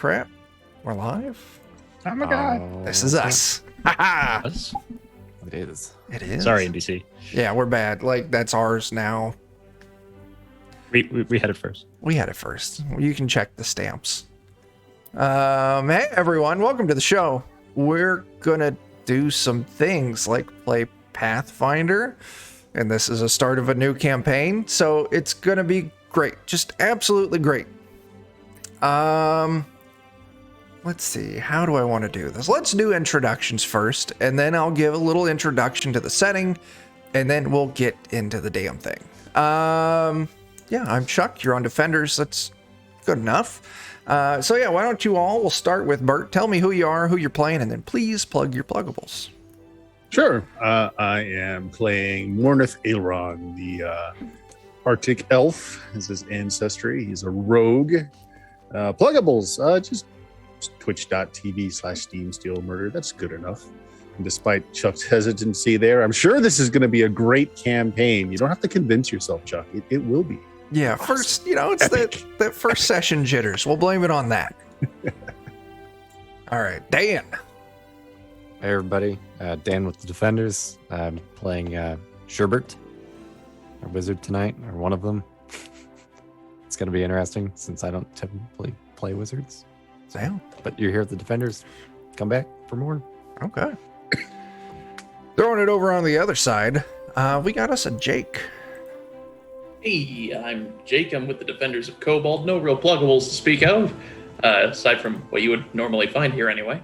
crap. We're live. Oh my god. This is us. Haha. Us? It is. It is. Sorry, NBC. Yeah, we're bad. Like, that's ours now. We had it first. We had it first. You can check the stamps. Hey, everyone. Welcome to the show. We're going to do some things like play Pathfinder. And this is a start of a new campaign. So it's going to be great. Just absolutely great. Let's see. How do I want to do this? Let's do introductions first. And then I'll give a little introduction to the setting. And then we'll get into the damn thing. Yeah, I'm Chuck. You're on Defenders. That's good enough. So yeah, why don't you all? We'll start with Bert. Tell me who you are, who you're playing, and then please plug your pluggables. Sure. I am playing Mornith Aelron, the Arctic elf is his ancestry. He's a rogue. Pluggables, just twitch.tv/SteamSteelMurder. That's good enough. And despite Chuck's hesitancy there, I'm sure this is going to be a great campaign. You don't have to convince yourself, Chuck. It will be. Yeah, awesome. First, it's that first session jitters. We'll blame it on that. All right, Dan. Hey everybody, Dan with the Defenders. I'm playing Sherbert, our wizard tonight, or one of them. It's going to be interesting since I don't typically play wizards. Sam. But you're here at the Defenders. Come back for more. Okay. Throwing it over on the other side, we got us a Jake. Hey, I'm Jake. I'm with the Defenders of Cobalt. No real pluggables to speak of, aside from what you would normally find here anyway.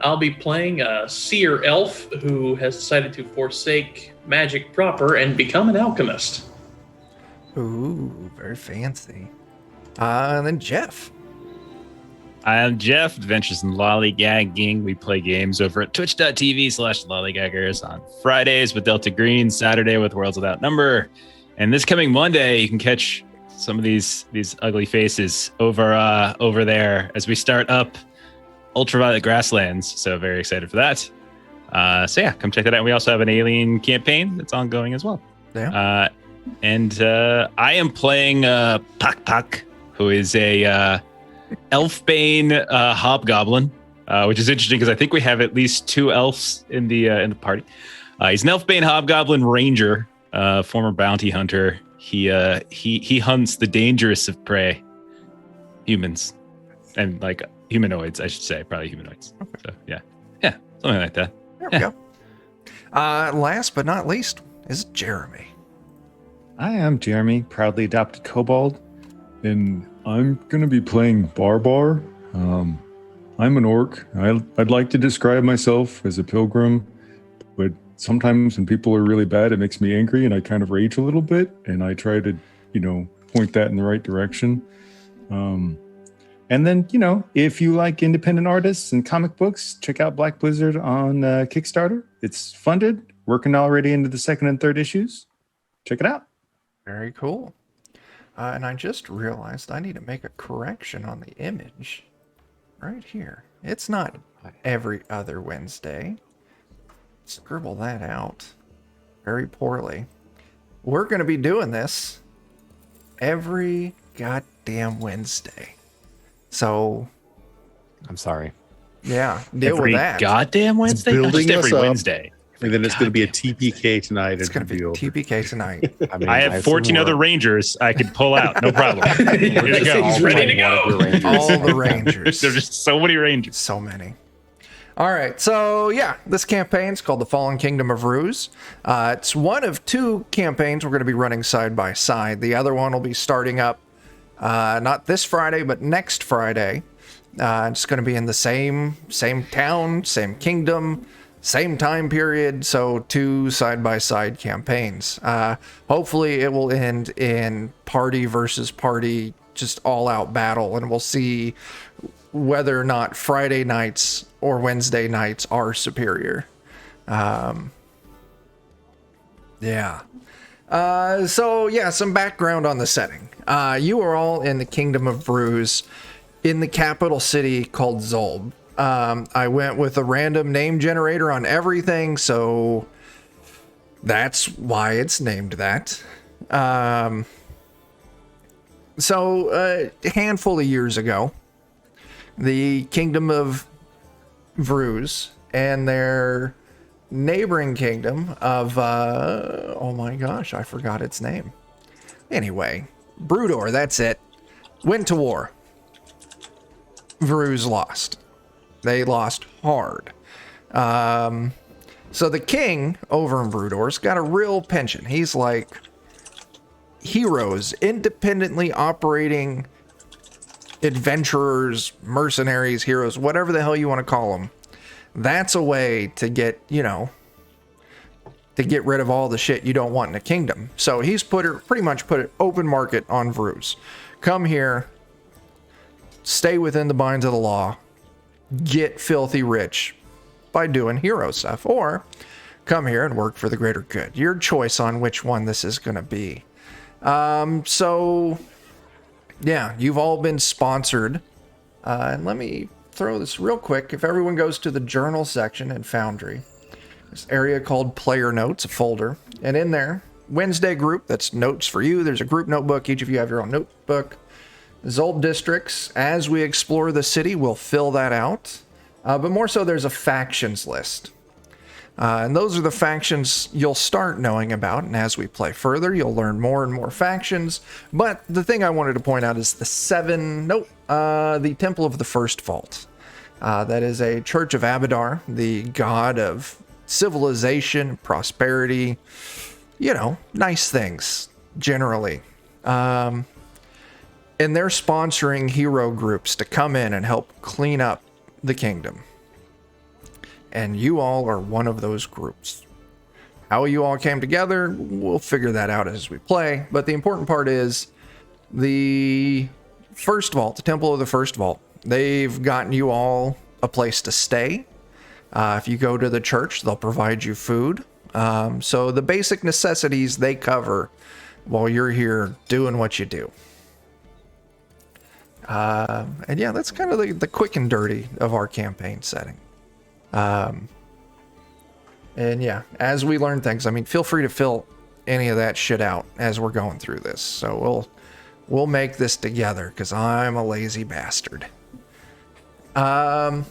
I'll be playing a seer elf who has decided to forsake magic proper and become an alchemist. Ooh, very fancy. And then Jeff. I'm Jeff, Adventures in Lollygagging. We play games over at twitch.tv/lollygaggers on Fridays with Delta Green, Saturday with Worlds Without Number. And this coming Monday, you can catch some of these ugly faces over there as we start up Ultraviolet Grasslands. So very excited for that. So yeah, come check that out. We also have an alien campaign that's ongoing as well. Yeah. And I am playing Pak, who is a Elfbane Hobgoblin, which is interesting because I think we have at least two elves in the party. He's an Elfbane Hobgoblin Ranger. Former bounty hunter. He hunts the dangerous of prey, humans, and like humanoids, I should say, probably humanoids. Okay. So yeah, something like that. There we go. Last but not least is Jeremy. I am Jeremy, proudly adopted kobold, and I'm gonna be playing Barbar. I'm an orc. I'd like to describe myself as a pilgrim, but sometimes when people are really bad, it makes me angry and I kind of rage a little bit, and I try to, point that in the right direction. And then, if you like independent artists and comic books, check out Black Blizzard on Kickstarter. It's funded, working already into the second and third issues. Check it out. Very cool. And I just realized I need to make a correction on the image right here. It's not every other Wednesday. Scribble that out very poorly. We're going to be doing this every goddamn Wednesday. So, I'm sorry. Yeah, deal every with that. Goddamn Wednesday? It's building Just every us up. Wednesday. And then it's going to be a TPK tonight. It's going to be TPK tonight. I have 14 other Rangers I could pull out. No problem. Here they go. He's ready to go. All the Rangers. There's just so many Rangers. So many. All right, so yeah, this campaign is called The Fallen Kingdom of Vruz. It's one of two campaigns we're going to be running side by side. The other one will be starting up not this Friday, but next Friday. It's going to be in the same town, same kingdom, same time period, so two side-by-side campaigns. Hopefully it will end in party versus party, just all-out battle, and we'll see whether or not Friday nights or Wednesday nights are superior. Yeah. So yeah, some background on the setting. You are all in the Kingdom of Vruz, in the capital city called Zolb. I went with a random name generator on everything, so that's why it's named that. So a handful of years ago, the kingdom of Vruz and their neighboring kingdom of, oh my gosh, I forgot its name. Anyway, Brudor, that's it. Went to war. Vruz lost. They lost hard. So the king over in Brudor's got a real penchant. He's like heroes, independently operating adventurers, mercenaries, heroes, whatever the hell you want to call them. That's a way to get, to get rid of all the shit you don't want in a kingdom. So he's pretty much put it open market on Vruz. Come here, stay within the binds of the law, get filthy rich by doing hero stuff, or come here and work for the greater good. Your choice on which one this is going to be. So yeah, you've all been sponsored. And let me throw this real quick. If everyone goes to the journal section in Foundry, this area called Player Notes, a folder, and in there, Wednesday group, that's notes for you. There's a group notebook. Each of you have your own notebook. Zolb districts, as we explore the city, we'll fill that out. But more so, there's a factions list. And those are the factions you'll start knowing about. And as we play further, you'll learn more and more factions. But the thing I wanted to point out is the Temple of the First Vault. That is a Church of Abadar, the god of civilization, prosperity, nice things, generally. And they're sponsoring hero groups to come in and help clean up the kingdom. And you all are one of those groups. How you all came together, we'll figure that out as we play. But the important part is the First Vault, the Temple of the First Vault. They've gotten you all a place to stay. If you go to the church, they'll provide you food. So the basic necessities they cover while you're here doing what you do. And yeah, that's kind of the quick and dirty of our campaign setting. And yeah, as we learn things, feel free to fill any of that shit out as we're going through this. So we'll make this together because I'm a lazy bastard. So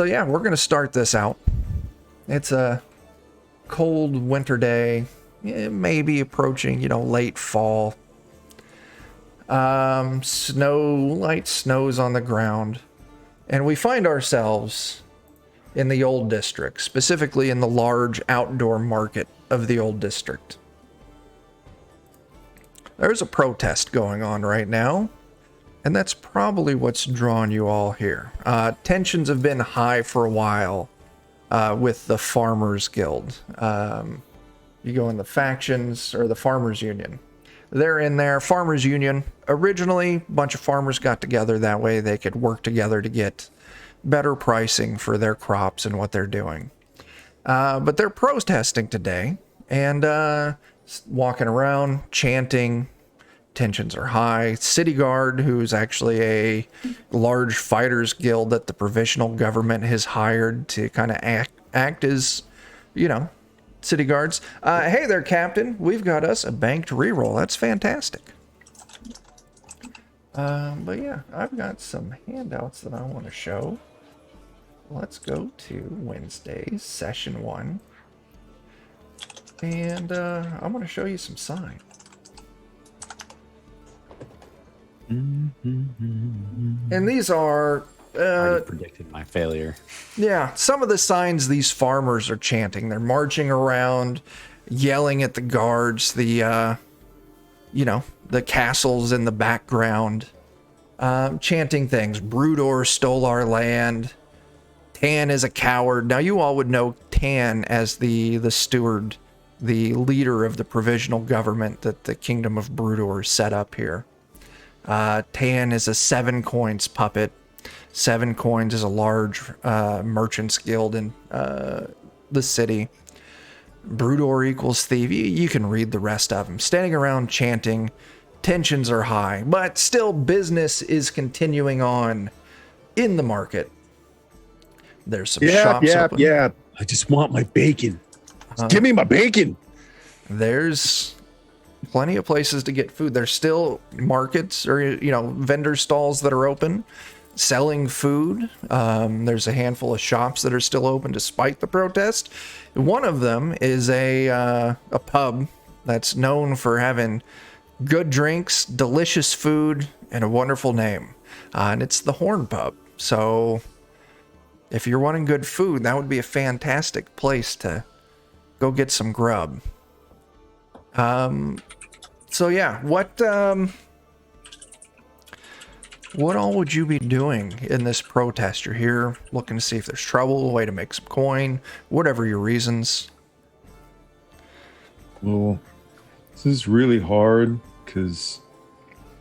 yeah, we're going to start this out. It's a cold winter day, maybe approaching, late fall. Light snows on the ground. And we find ourselves in the Old District, specifically in the large outdoor market of the Old District. There's a protest going on right now, and that's probably what's drawn you all here. Tensions have been high for a while with the Farmers Guild. You go in the factions, or the Farmers Union. They're in there. Farmers Union. Originally, a bunch of farmers got together. That way they could work together to get better pricing for their crops and what they're doing. But they're protesting today and walking around, chanting. Tensions are high. City Guard, who's actually a large fighters guild that the provisional government has hired to kind of act as, city guards. Hey there, Captain. We've got us a banked reroll. That's fantastic. But yeah, I've got some handouts that I want to show. Let's go to Wednesday's session 1. And I'm going to show you some sign. And these are... I predicted my failure. Yeah, some of the signs these farmers are chanting. They're marching around, yelling at the guards, the castles in the background, chanting things. Brudor stole our land. Tan is a coward. Now, you all would know Tan as the steward, the leader of the provisional government that the Kingdom of Brudor set up here. Tan is a 7 coins puppet. 7 coins is a large merchants guild in the city. Brudor equals thief. You can read the rest of them. Standing around chanting. Tensions are high, but still business is continuing on in the market. There's some shops open. Yeah. I just want my bacon. Give me my bacon. There's plenty of places to get food. There's still markets or, vendor stalls that are open selling food. There's a handful of shops that are still open despite the protest. One of them is a pub that's known for having good drinks, delicious food, and a wonderful name. And it's the Horn Pub. So if you're wanting good food, that would be a fantastic place to go get some grub. So yeah, what all would you be doing in this protest? You're here looking to see if there's trouble, a way to make some coin, whatever your reasons. Well, this is really hard because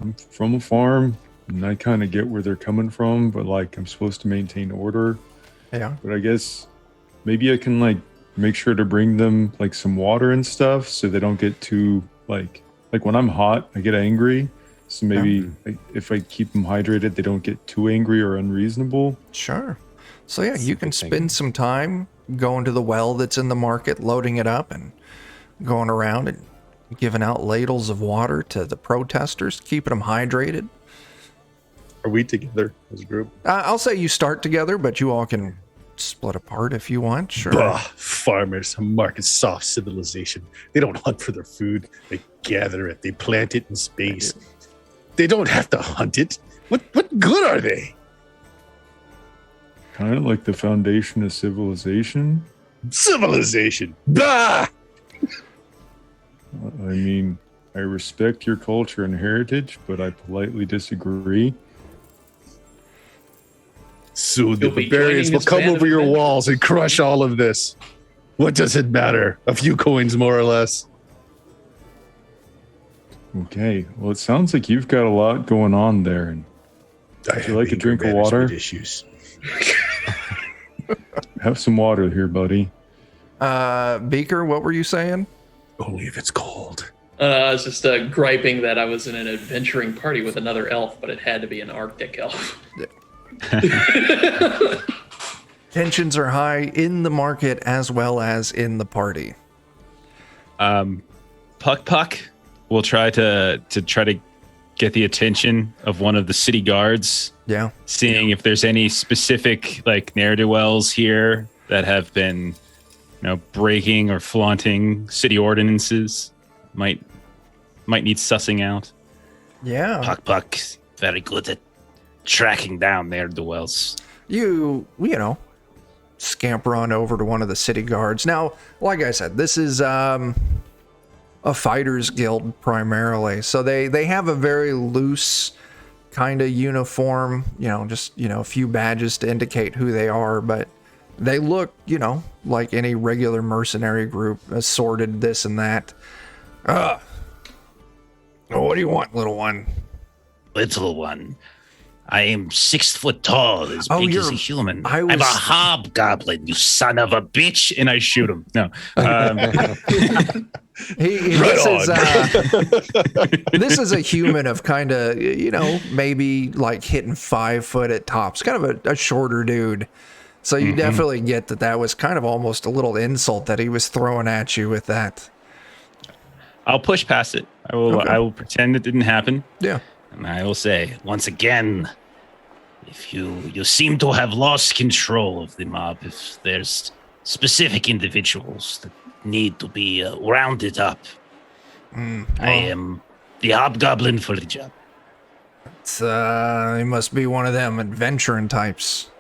I'm from a farm and I kind of get where they're coming from, but like I'm supposed to maintain order. Yeah. But I guess maybe I can like make sure to bring them like some water and stuff so they don't get too like when I'm hot, I get angry. So maybe if I keep them hydrated, they don't get too angry or unreasonable. Sure. So yeah, you can spend some time going to the well that's in the market, loading it up and going around and giving out ladles of water to the protesters, keeping them hydrated. Are we together as a group? I'll say you start together, but you all can split apart if you want. Sure. Bah, farmers, a market soft civilization. They don't hunt for their food. They gather it. They plant it in space. They don't have to hunt it. What good are they? Kind of like the foundation of civilization. Civilization. Bah! I mean, I respect your culture and heritage, but I politely disagree. Soon the You'll be barbarians joining will this come band of over your adventurers. walls and crush all of this. What does it matter? A few coins more or less. Okay, well, it sounds like you've got a lot going on there. And Would you like a drink of water? Issues. have some water here, buddy. Beaker, what were you saying? Only if it's cold. I was just griping that I was in an adventuring party with another elf, but it had to be an Arctic elf. Tensions are high in the market as well as in the party. Puck will try to get the attention of one of the city guards, Yeah. seeing if there's any specific like ne'er-do-wells here that have been, breaking or flaunting city ordinances. Might need sussing out. Yeah. Puck, very good at tracking down ne'er-do-wells. You scamper on over to one of the city guards. Now, like I said, this is a fighters guild primarily. So they have a very loose kind of uniform, just, a few badges to indicate who they are, but they look, like any regular mercenary group, assorted this and that. What do you want, little one? Little one, I am 6 foot tall, as Oh, big as a you're- human. I I'm was- a hobgoblin, you son of a bitch. And I shoot him. No. This is a human of kind of, maybe like hitting 5 foot at tops, kind of a shorter dude. So you definitely get that was kind of almost a little insult that he was throwing at you with that. I'll push past it. I will. Okay. I will pretend it didn't happen, Yeah. and I will say, Once again, if you seem to have lost control of the mob, if there's specific individuals that need to be rounded up, I am the hobgoblin for the job. He must be one of them adventuring types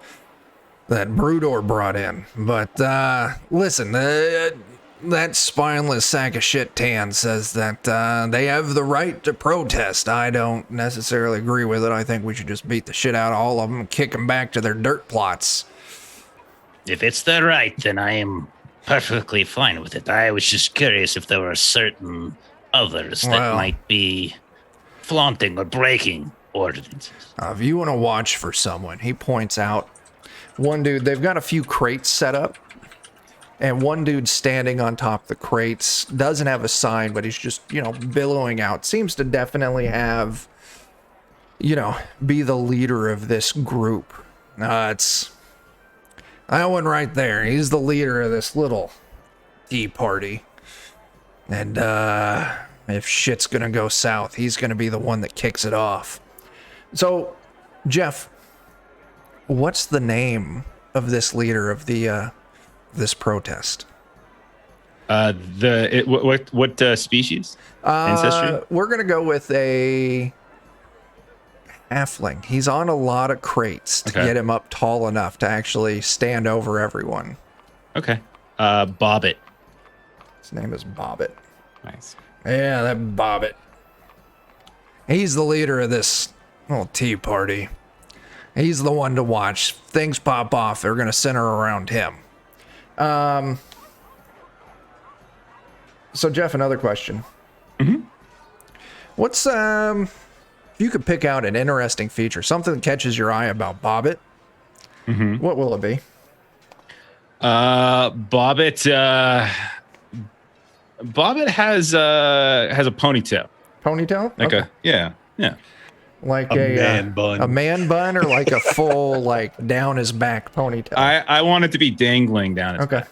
that Brudor brought in. But listen, that spineless sack of shit Tan says that they have the right to protest. I don't necessarily agree with it. I think we should just beat the shit out of all of them and kick them back to their dirt plots. If it's their right, then I am perfectly fine with it. I was just curious if there were certain others that Well- might be flaunting or breaking ordinances. If you want to watch for someone, he points out one dude. They've got a few crates set up, and one dude standing on top of the crates doesn't have a sign, but he's just, billowing out. Seems to definitely have, be the leader of this group. It's that one right there. He's the leader of this little tea party. And, if shit's gonna go south, he's gonna be the one that kicks it off. So, Jeff, what's the name of this leader of the this protest? What species? Ancestry? We're gonna go with a halfling. He's on a lot of crates to Okay. get him up tall enough to actually stand over everyone. Okay. Bobbit. His name is Bobbit. Nice. Yeah, that Bobbit. He's the leader of this little tea party. He's the one to watch. Things pop off, they're gonna center around him. So Jeff, another question. What's if you could pick out an interesting feature, something that catches your eye about Bobbit, what will it be? Bobbit. Bobbit has a ponytail. Ponytail? Like Okay. yeah. Like A man bun. A man bun, or like a full like down his back ponytail? I want it to be dangling down. His Okay.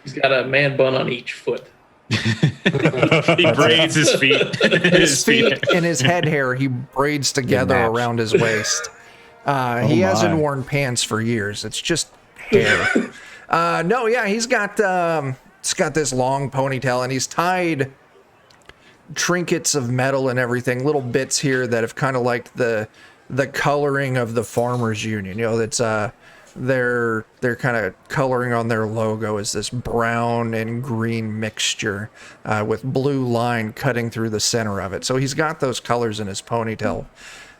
He's got a man bun on each foot. He braids his feet. His feet and his head hair he braids together match. around his waist. He hasn't worn pants for years. It's just hair. No, yeah, he's got this long ponytail, and he's tied trinkets of metal and everything, little bits here that have kind of like the coloring of the farmers union. You know, that's they're kind of coloring on their logo is this brown and green mixture with blue line cutting through the center of it. So he's got those colors in his ponytail.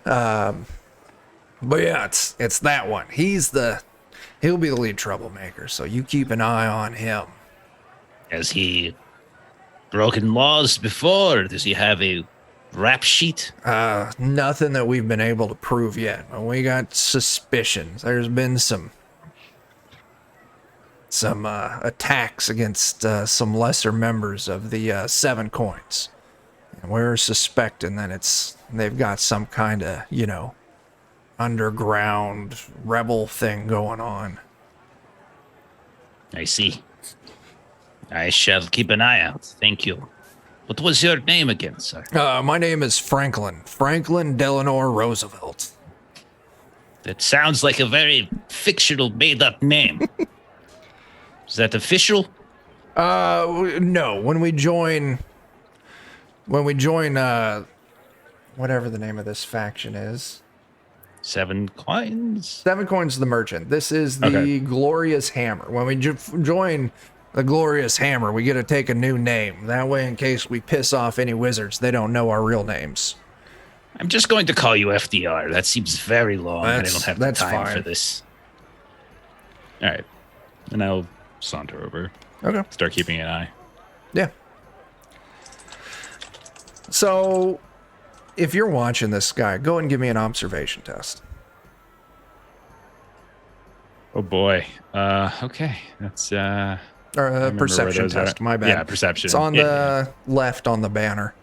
But yeah, it's that one. He'll be the lead troublemaker. So you keep an eye on him. Has he broken laws before? Does he have a rap sheet? Nothing that we've been able to prove yet. But we got suspicions. There's been some attacks against some lesser members of the Seven Coins. And we're suspecting that they've got some kind of, underground rebel thing going on. I see. I shall keep an eye out. Thank you. What was your name again, sir? My name is Franklin Delano Roosevelt. That sounds like a very fictional, made-up name. Is that official? No. When we join, whatever the name of this faction is. Seven Coins? Seven Coins the Merchant. This is the Okay. Glorious Hammer. When we join the Glorious Hammer, we get to take a new name. That way, in case we piss off any wizards, they don't know our real names. I'm just going to call you FDR. That seems very long, and I That's- don't have the that's time fine. for this. All right. And I'll saunter over. Okay. Start keeping an eye. Yeah. So, if you're watching this guy, go and give me an observation test. Oh boy. Okay. That's Or a remember where perception those are. test, my bad. Yeah, perception. It's on Yeah, the left on the banner.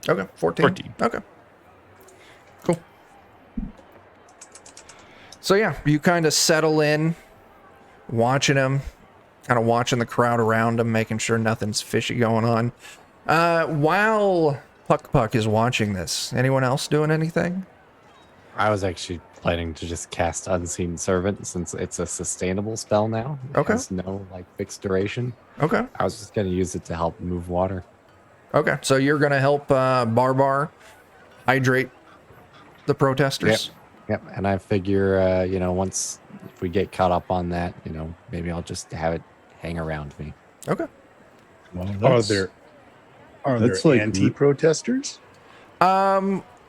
Okay, 14. 14. Okay. Cool. So yeah, you kind of settle in, watching him, kind of watching the crowd around him, making sure nothing's fishy going on. While Puck is watching this, anyone else doing anything? I was actually planning to just cast Unseen Servant since it's a sustainable spell now. It Okay. has no fixed duration. Okay. I was just gonna use it to help move water. Okay. So you're gonna help Barbar hydrate the protesters. Yep. And I figure, once if we get caught up on that, maybe I'll just have it hang around me. Okay. Well, Are that's there like- anti-protesters?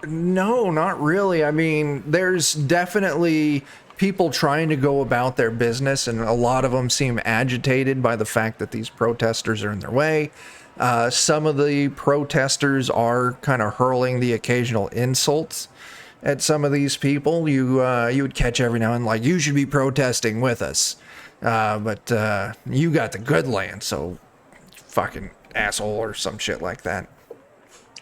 No, not really. I mean, there's definitely people trying to go about their business, and a lot of them seem agitated by the fact that these protesters are in their way. Some of the protesters are kind of hurling the occasional insults at some of these people. You would catch every now and then, like, you should be protesting with us, but you got the good land, so fucking asshole or some shit like that.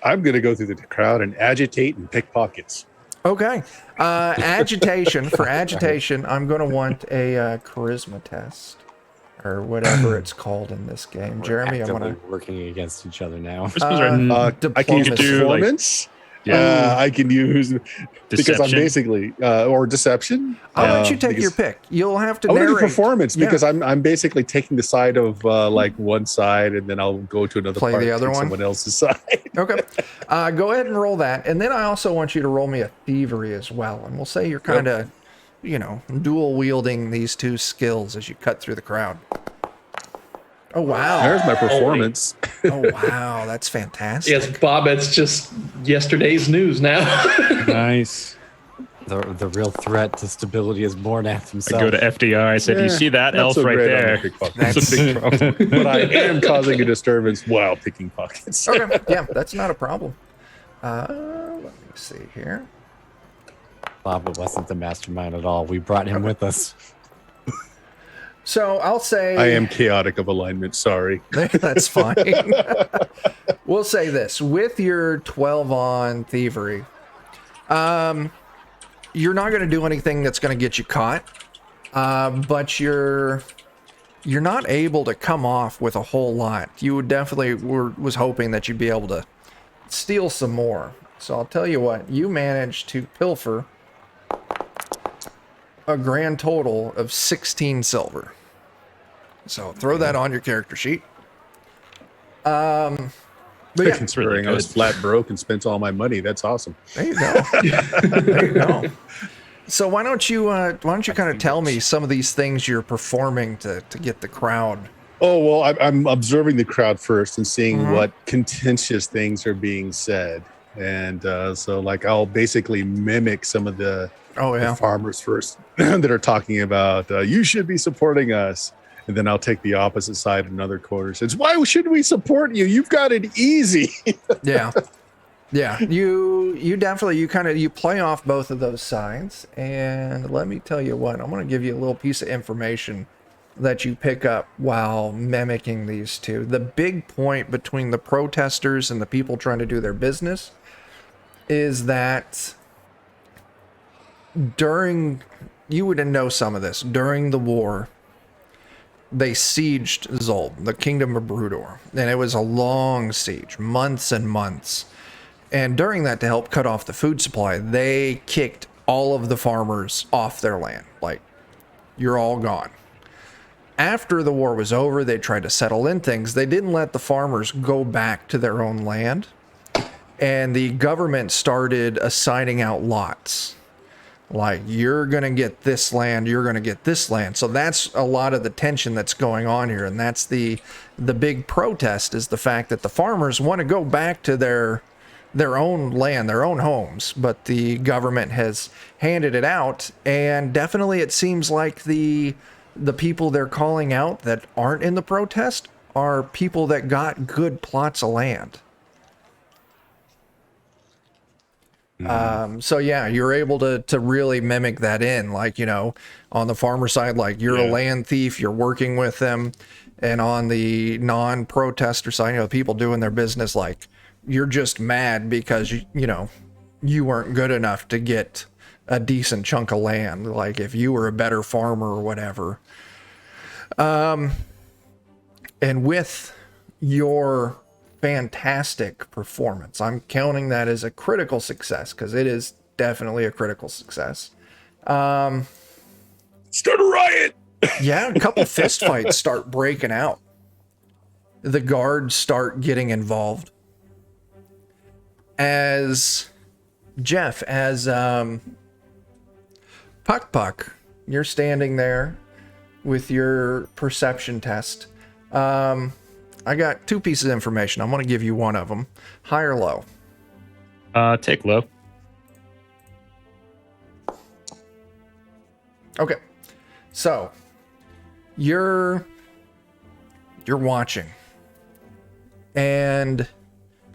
I'm going to go through the crowd and agitate and pick pockets. Okay. Agitation. For agitation, I'm going to want a charisma test. Or whatever it's called in this game. Jeremy, I'm Actively going to... working against each other now. Christmas right. I can use Diplomacy. performance. Yeah. I can use because I'm Deception. basically or deception. I'll let you take because your pick. You'll have to I want to do narrate. performance Yeah. because I'm basically taking the side of like one side, and then I'll go to another Play part the and other take one? someone else's side. Okay. Go ahead and roll that. And then I also want you to roll me a thievery as well. And we'll say you're kind of, dual wielding these two skills as you cut through the crowd. Oh, wow. There's my performance. Oh, wow. That's fantastic. Yes, Bob, it's just yesterday's news now. Nice. The real threat to stability is born at I himself. go to FDR. I said, "You see that Not elf so right great on there? the pickpocket. That's a big problem." But I am causing a disturbance while picking pockets. Okay. Yeah, that's not a problem. Let me see here. Bob wasn't the mastermind at all. We brought him with us. So I'll say... I am chaotic of alignment. Sorry. That's fine. We'll say this. With your 12 on thievery, you're not going to do anything that's going to get you caught, but you're not able to come off with a whole lot. You would definitely was hoping that you'd be able to steal some more. So I'll tell you what, you managed to pilfer a grand total of 16 silver. So throw that on your character sheet. But yeah, Considering I was flat broke and spent all my money, that's awesome. there you go. There you go. So why don't you kind of tell me some of these things you're performing to get the crowd? Oh, well, I'm observing the crowd first and seeing what contentious things are being said. And so, like, I'll basically mimic some of the farmers first that are talking about, you should be supporting us. And then I'll take the opposite side in another corner. Says, why should we support you? You've got it easy. Yeah. Yeah. You definitely, you play off both of those sides. And let me tell you what, I'm going to give you a little piece of information that you pick up while mimicking these two. The big point between the protesters and the people trying to do their business is that you would know some of this, during the war, they sieged Zolb, the kingdom of Brudor. And it was a long siege, months and months. And during that, to help cut off the food supply, they kicked all of the farmers off their land. Like, you're all gone. After the war was over, they tried to settle in things. They didn't let the farmers go back to their own land. And the government started assigning out lots. Like, you're going to get this land, you're going to get this land. So that's a lot of the tension that's going on here. And that's the big protest, is the fact that the farmers want to go back to their own land, their own homes. But the government has handed it out. And definitely it seems like the people they're calling out that aren't in the protest are people that got good plots of land. So yeah, you're able to really mimic that in, like, on the farmer side, like, you're a land thief, you're working with them. And on the non-protester side, people doing their business, like, you're just mad because, you weren't good enough to get a decent chunk of land. Like, if you were a better farmer or whatever. And with your fantastic performance, I'm counting that as a critical success, because it is definitely a critical success. Start a riot. Yeah, a couple fist fights start breaking out. The guards start getting involved. As Puck, you're standing there with your perception test. I got two pieces of information. I'm going to give you one of them. High or low? Take low. Okay. So, you're watching. And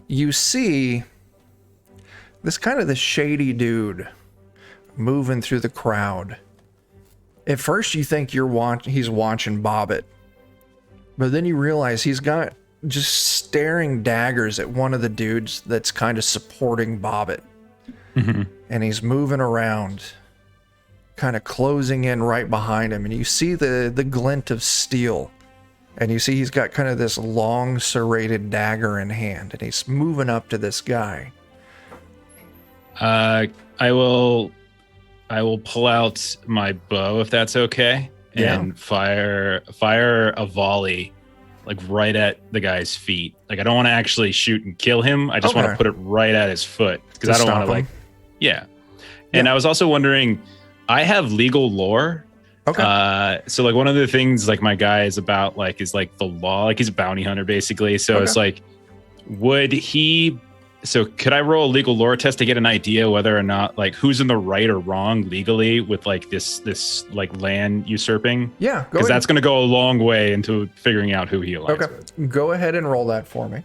you see this shady dude moving through the crowd. At first you think he's watching Bobbit. But then you realize he's got just staring daggers at one of the dudes that's kind of supporting Bobbit. and he's moving around, kind of closing in right behind him, and you see the glint of steel, and you see he's got kind of this long serrated dagger in hand, and he's moving up to this guy. I will pull out my bow if that's okay, and fire a volley, like right at the guy's feet. Like I don't want to actually shoot and kill him. I just want to put it right at his foot because I don't want to like, And I was also wondering, I have legal lore. Okay. So like one of the things like my guy is about like is like the law. Like he's a bounty hunter basically. So it's like, could I roll a legal lore test to get an idea whether or not like who's in the right or wrong legally with like this like land usurping? Yeah, because that's going to go a long way into figuring out who he aligns with. Go ahead and roll that for me.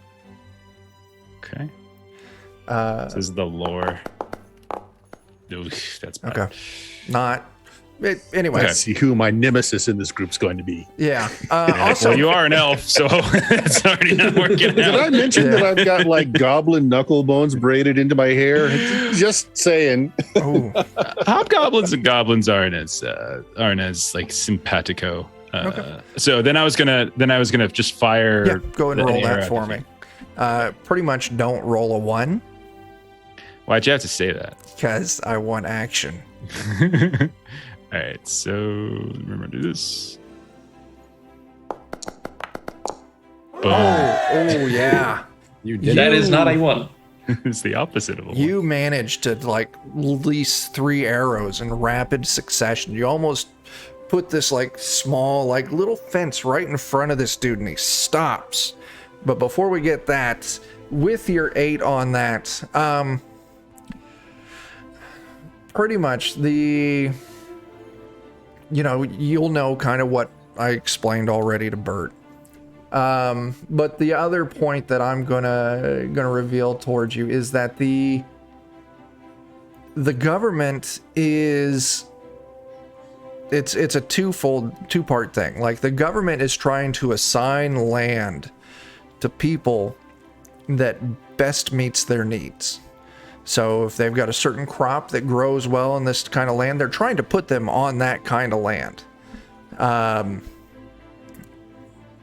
Okay. This is the lore. Ooh, that's bad. Okay. Anyway. Let's see who my nemesis in this group's going to be. Yeah. Also, well, you are an elf, so it's already not working out. Did I mention that I've got like goblin knuckle bones braided into my hair? Just saying. Hobgoblins and goblins aren't as like simpatico. So then I was gonna just fire. Yeah, go and roll that for me. Pretty much don't roll a 1. Why'd you have to say that? Because I want action. All right, so remember to do this. Boom. Oh yeah. You did. That is not a 1. It's the opposite of a 1. You managed to like release 3 arrows in rapid succession. You almost put this like small, like little fence right in front of this dude, and he stops. But before we get that, with your 8 on that, pretty much you'll know kind of what I explained already to Bert. But the other point that I'm gonna reveal towards you is that the government is it's a two-part thing. Like the government is trying to assign land to people that best meets their needs. So if they've got a certain crop that grows well in this kind of land, they're trying to put them on that kind of land.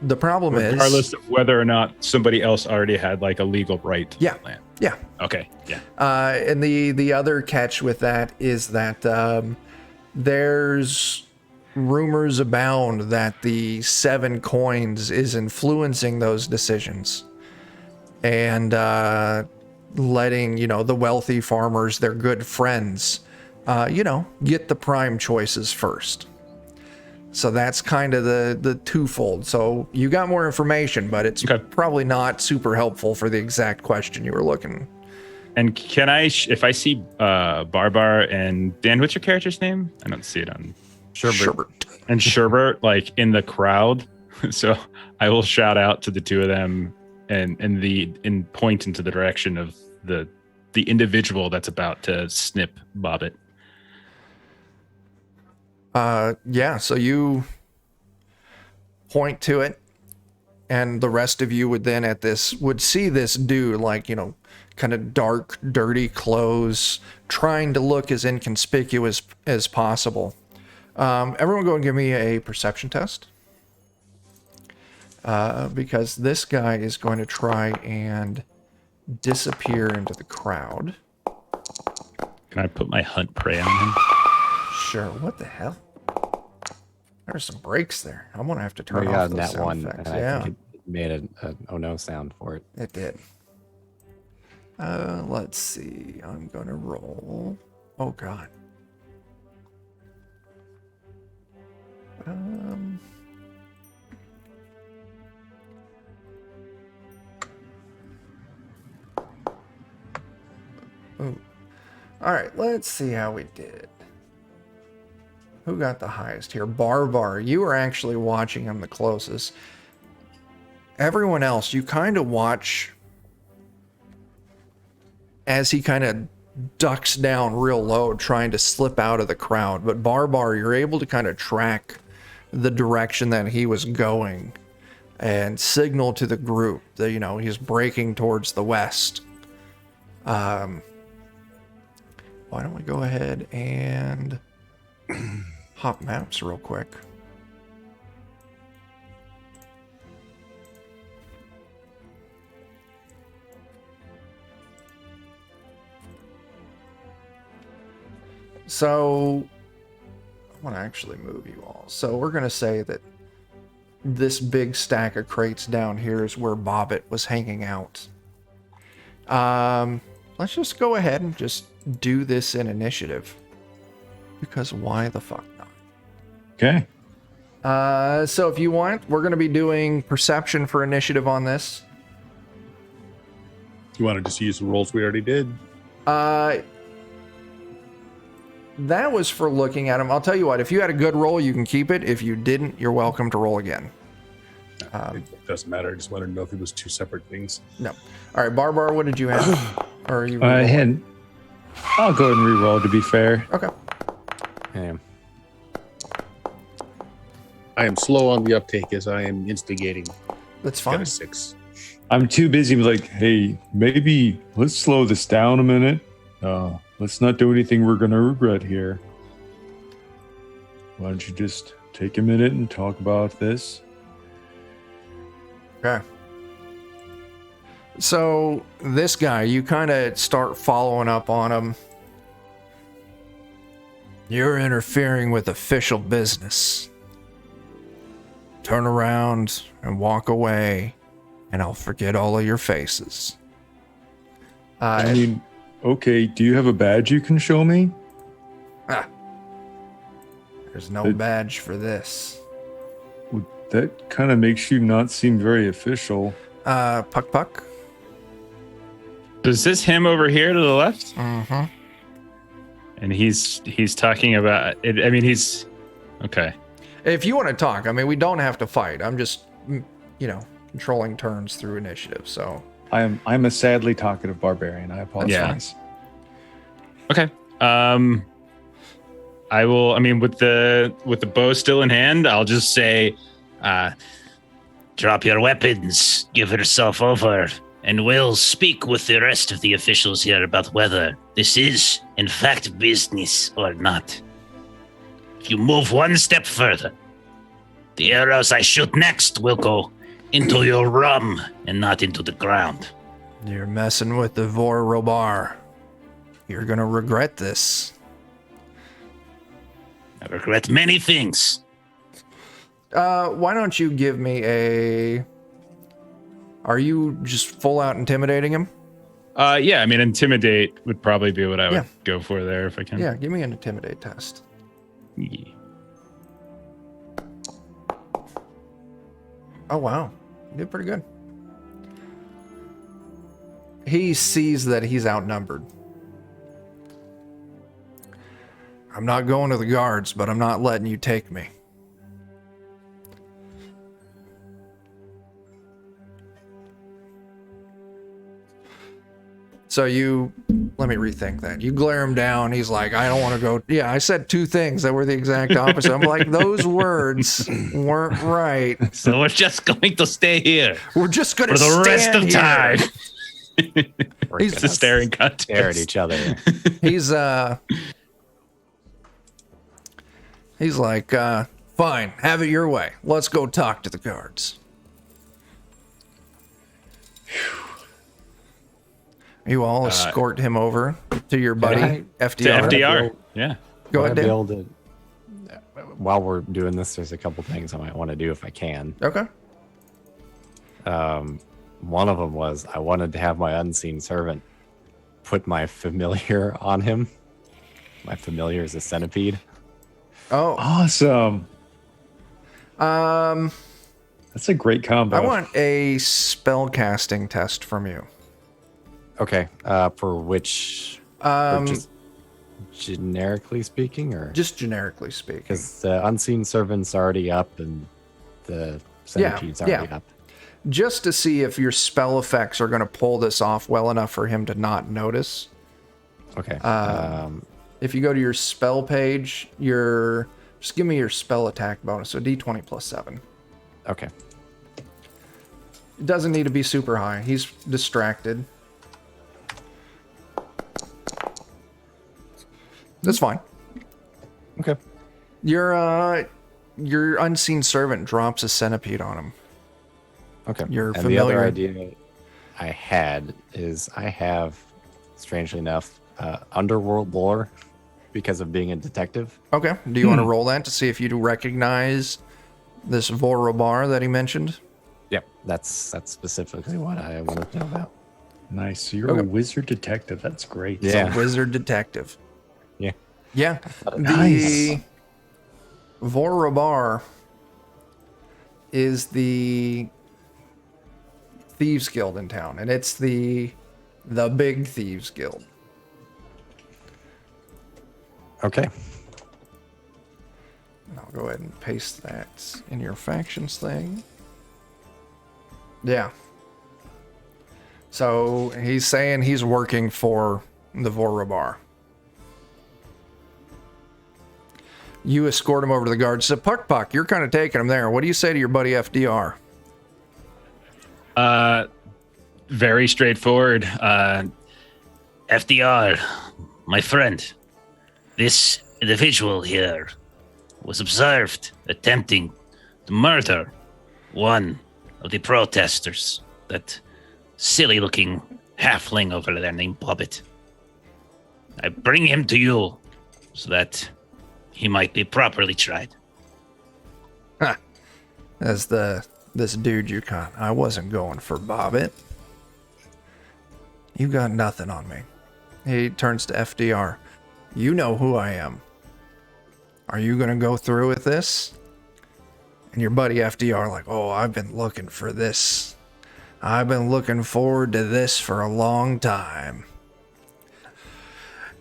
The problem is, regardless of whether or not somebody else already had like a legal right to that land. Yeah. Okay. Yeah. And the other catch with that is that there's rumors abound that the 7 coins is influencing those decisions, and letting the wealthy farmers, their good friends, get the prime choices first. So that's kind of the twofold. So you got more information, but it's probably not super helpful for the exact question you were looking. And can I, if I see Barbar and Dan, what's your character's name? I don't see it on Sherbert. And Sherbert, like in the crowd. So I will shout out to the two of them and point into the direction of the individual that's about to snip Bobbit. So you point to it, and the rest of you would then would see this dude, like, kind of dark, dirty clothes, trying to look as inconspicuous as possible. Everyone go and give me a perception test. Because this guy is going to try and disappear into the crowd. Can I put my hunt prey on him? Sure. What the hell? There's some breaks there. I'm gonna have to turn off those sound effects. I think it made an oh no sound for it. It did. Let's see. I'm gonna roll. Oh God. Ooh. All right, let's see how we did. Who got the highest here? Barbar. You were actually watching him the closest. Everyone else, you kind of watch as he kind of ducks down real low, trying to slip out of the crowd. But Barbar, you're able to kind of track the direction that he was going and signal to the group that, he's breaking towards the west. why don't we go ahead and hop maps real quick. So I want to actually move you all. So we're going to say that this big stack of crates down here is where Bobbit was hanging out. Let's just go ahead and just do this in initiative. Because why the fuck not? Okay. So if you want, we're going to be doing perception for initiative on this. You want to just use the rolls we already did? That was for looking at them. I'll tell you what, if you had a good roll, you can keep it. If you didn't, you're welcome to roll again. It doesn't matter. I just wanted to know if it was two separate things. No. All right, Barbar, what did you have? Or are you? I had. I'll go ahead and re-roll to be fair. Okay. I am slow on the uptake as I am instigating. That's Got fine. a 6. I'm too busy with like, hey, maybe let's slow this down a minute. Let's not do anything we're going to regret here. Why don't you just take a minute and talk about this? Okay. So this guy, you kind of start following up on him. You're interfering with official business. Turn around and walk away, and I'll forget all of your faces. I mean, okay, do you have a badge you can show me? There's no badge for this. That kind of makes you not seem very official. Puck. Is this him over here to the left? Mm-hmm. And he's talking about it. I mean, he's okay. If you want to talk, I mean, we don't have to fight. I'm just, controlling turns through initiative. So I'm a sadly talkative barbarian. I apologize. Yeah. Okay. I will. I mean, with the bow still in hand, I'll just say, Drop your weapons, give yourself over, and we'll speak with the rest of the officials here about whether this is, in fact, business or not. If you move one step further, the arrows I shoot next will go into your rum and not into the ground. you're messing with the Vor Robar. You're gonna regret this. I regret many things. Why don't you give me a... Are you just full out intimidating him? yeah. I mean, intimidate would probably be what I would Yeah. go for there if I can. Yeah, give me an intimidate test. Yeah. Oh, wow. You did pretty good. He sees that he's outnumbered. I'm not going to the guards, but I'm not letting you take me. So let me rethink that. You glare him down. He's like, I don't want to go. Yeah, I said two things that were the exact opposite. I'm like, those words weren't right. So we're just going to stay here We're just going for to the rest of time. He's It's a staring contest. Stare at each other. He's like, fine, have it your way. Let's go talk to the guards. You all escort him over to your buddy, FDR. To FDR. Yeah. Go ahead, Dan. While we're doing this, there's a couple things I might want to do if I can. Okay. One of them was I wanted to have my unseen servant put my familiar on him. My familiar is a centipede. Oh. Awesome. That's a great combo. I want a spell casting test from you. Okay. For which? Just generically speaking, or just generically speaking? Because the unseen servant's already up and the centipede's already up. Just to see if your spell effects are going to pull this off well enough for him to not notice. Okay. If you go to your spell page, just give me your spell attack bonus. So D20 plus 7. Okay. It doesn't need to be super high. He's distracted. That's fine. Okay. Your unseen servant drops a centipede on him. Okay. You're and familiar. the other idea I had is I have, strangely enough, underworld lore because of being a detective. Okay. Do you want to roll that to see if you do recognize this Vorobar that he mentioned? Yep. That's specifically what I wanted to know about. Nice. So you're Okay. a wizard detective. That's great. It's a wizard detective. Yeah. Yeah. Nice. The Vorobar is the Thieves Guild in town, and it's the big Thieves Guild. Okay. I'll go ahead and paste that in your factions thing. Yeah. So he's saying he's working for the Vorobar. You escort him over to the guards. So Puck, you're kind of taking him there. What do you say to your buddy FDR? Very straightforward. FDR, my friend, this individual here was observed attempting to murder one of the protesters, that silly-looking halfling over there named Puppet. I bring him to you so that he might be properly tried. As this dude you caught. I wasn't going for Bobbit. You got nothing on me. He turns to FDR. You know who I am. Are you going to go through with this? And your buddy FDR like, oh, I've been looking for this. I've been looking forward to this for a long time.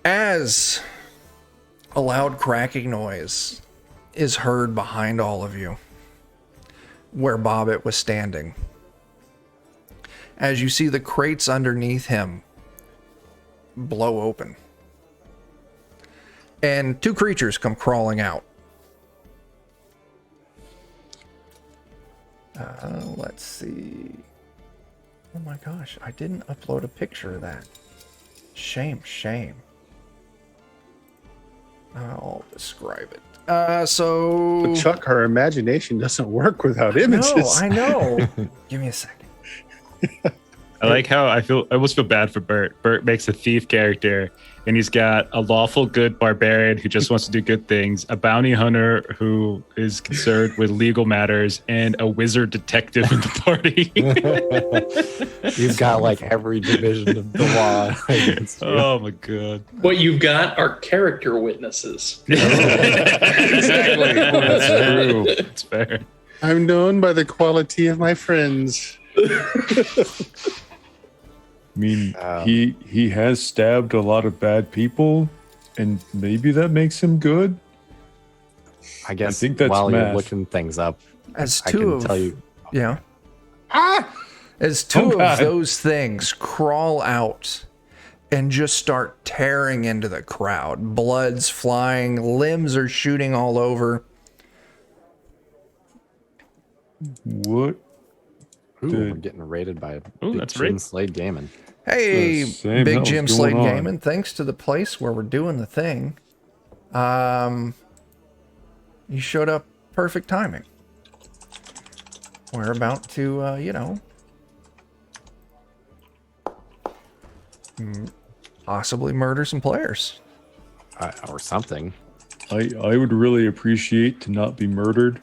As a loud cracking noise is heard behind all of you, where Bobbit was standing. As you see the crates underneath him blow open. And two creatures come crawling out. Let's see. Oh my gosh, I didn't upload a picture of that. Shame. I'll describe it. So... But Chuck, our imagination doesn't work without images. No, I know. Give me a second. I like how I almost feel bad for Bert. Bert makes a thief character, and he's got a lawful good barbarian who just wants to do good things, a bounty hunter who is concerned with legal matters, and a wizard detective in the party. You've got like every division of the law against you. Oh my god. What you've got are character witnesses. Exactly. That's true. It's fair. I'm known by the quality of my friends. I mean, he has stabbed a lot of bad people, and maybe that makes him good. I guess I think that's while math. you're looking things up, As I two can of tell you. Yeah. As two Oh, of God. those things crawl out and just start tearing into the crowd. Blood's flying, limbs are shooting all over. What? Ooh, Dude. we're getting raided by Ooh, Big that's Jim right. Slade Gammon. Hey, The same Big hell's Jim going Slade on. Gaming, thanks to the place where we're doing the thing. You showed up perfect timing. We're about to, possibly murder some players. Or something. I would really appreciate to not be murdered.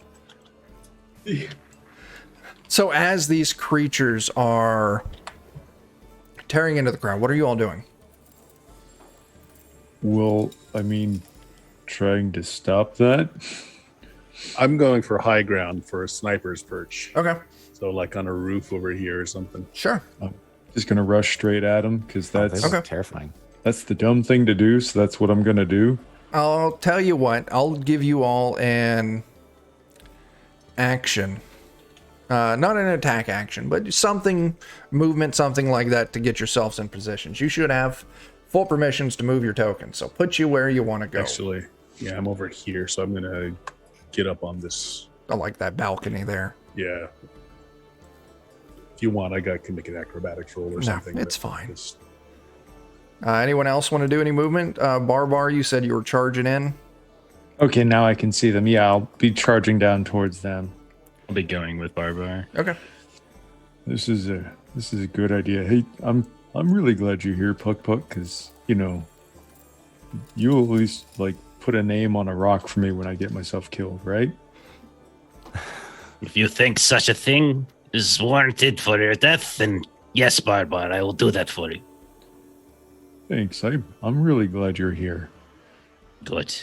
So as these creatures are tearing into the crowd, what are you all doing? Well, I mean, trying to stop that. I'm going for high ground for a sniper's perch. Okay, So like on a roof over here or something. sure. Just gonna rush straight at him because They that's look Okay. terrifying. that's the dumb thing to do. So that's what I'm gonna do. I'll tell you what, I'll give you all an action. Not an attack action, but something, movement, something like that to get yourselves in positions. You should have full permissions to move your token, so put you where you want to go. Actually, yeah, I'm over here, so I'm gonna get up on this. I like that balcony there. Yeah. If you want, can make an acrobatics roll or something. it's but fine. just- Anyone else want to do any movement? Barbar, you said you were charging in. Okay, now I can see them. Yeah, I'll be charging down towards them. I'll be going with Barbar. Okay. This is a good idea. Hey, I'm really glad you're here, Puck, because you'll at least like put a name on a rock for me when I get myself killed, right? If you think such a thing is warranted for your death, then yes, Barbar, I will do that for you. Thanks. I'm really glad you're here. Good.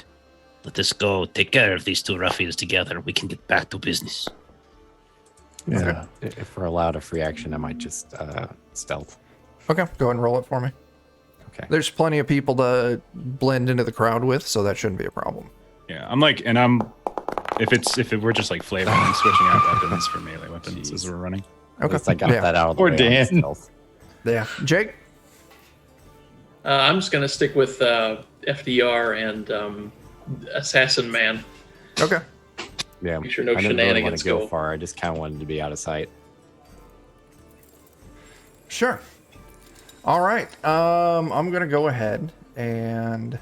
Let us go take care of these two ruffians together. We can get back to business. Yeah. If we're allowed a free action, I might just stealth. Okay, go ahead and roll it for me. Okay. There's plenty of people to blend into the crowd with, so that shouldn't be a problem. Yeah, if we're just like flavoring and switching out weapons for melee weapons as we're running. At Okay. least I got that out of the Poor way. Dan. Stealth. Yeah. Jake? I'm just going to stick with FDR and Assassin Man. Okay. Yeah. Make sure no I didn't really want shenanigans to go go. far. I just kind of wanted to be out of sight. Sure. All right. I'm going to go ahead and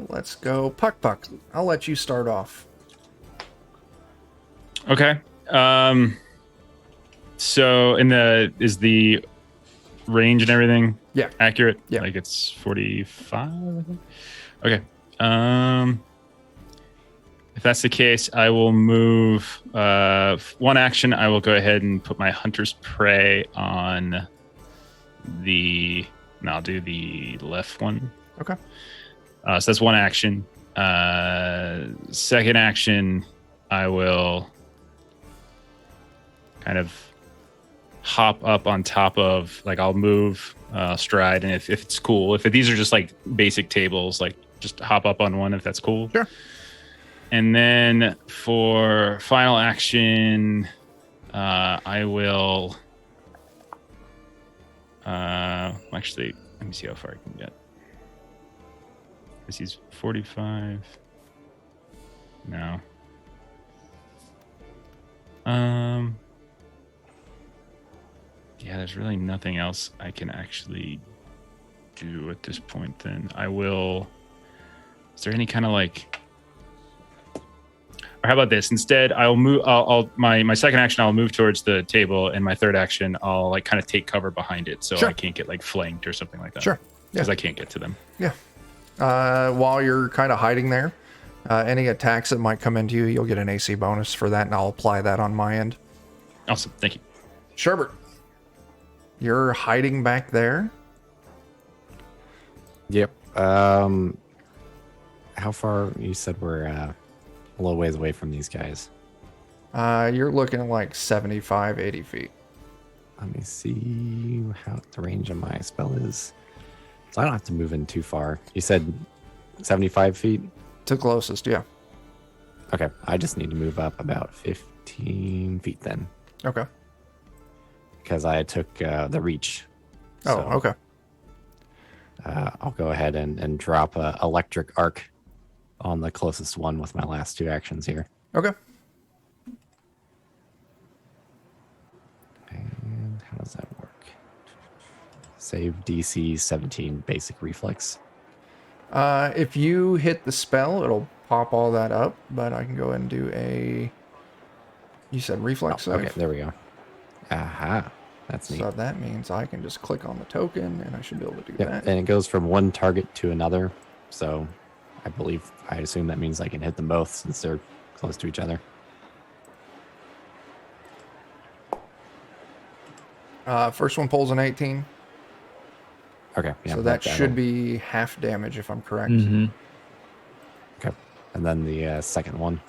let's go Puck. I'll let you start off. Okay. So is the range and everything accurate? Yeah. Like it's 45, I think. Okay. If that's the case, I will move one action. I will go ahead and put my Hunter's Prey on I'll do the left one. Okay. So that's one action. Second action, I will kind of hop up on top of, like, I'll move stride, and if it's cool, if these are just like basic tables, like just hop up on one if that's cool. Sure. And then for final action, I will actually, let me see how far I can get. Because he's 45. No. Yeah, there's really nothing else I can actually do at this point. Then I will. Is there any kind of like? Or how about this? Instead, I'll move. My second action, I'll move towards the table, and my third action, I'll like kind of take cover behind it, so Sure. I can't get like flanked or something like that. Sure. Because I can't get to them. Yeah. While you're kind of hiding there, any attacks that might come into you, you'll get an AC bonus for that, and I'll apply that on my end. Awesome. Thank you. Sherbert, you're hiding back there. Yep. How far? You said we're a little ways away from these guys. You're looking at like 75, 80 feet. Let me see how the range of my spell is. So I don't have to move in too far. You said 75 feet? To closest, yeah. Okay. I just need to move up about 15 feet then. Okay. Because I took the reach. Oh, So, okay. I'll go ahead and drop a electric arc on the closest one with my last two actions here. Okay. And how does that work? Save DC 17 basic reflex. If you hit the spell, it'll pop all that up, but I can go ahead and do a... You said reflex save? Okay, there we go. Aha. That's neat. So that means I can just click on the token, and I should be able to do Yep, that. and it goes from one target to another. So I assume that means I can hit them both since they're close to each other. First one pulls an 18, Okay. Yeah, so that should be half damage if I'm correct. Mm-hmm. Okay. And then the second one.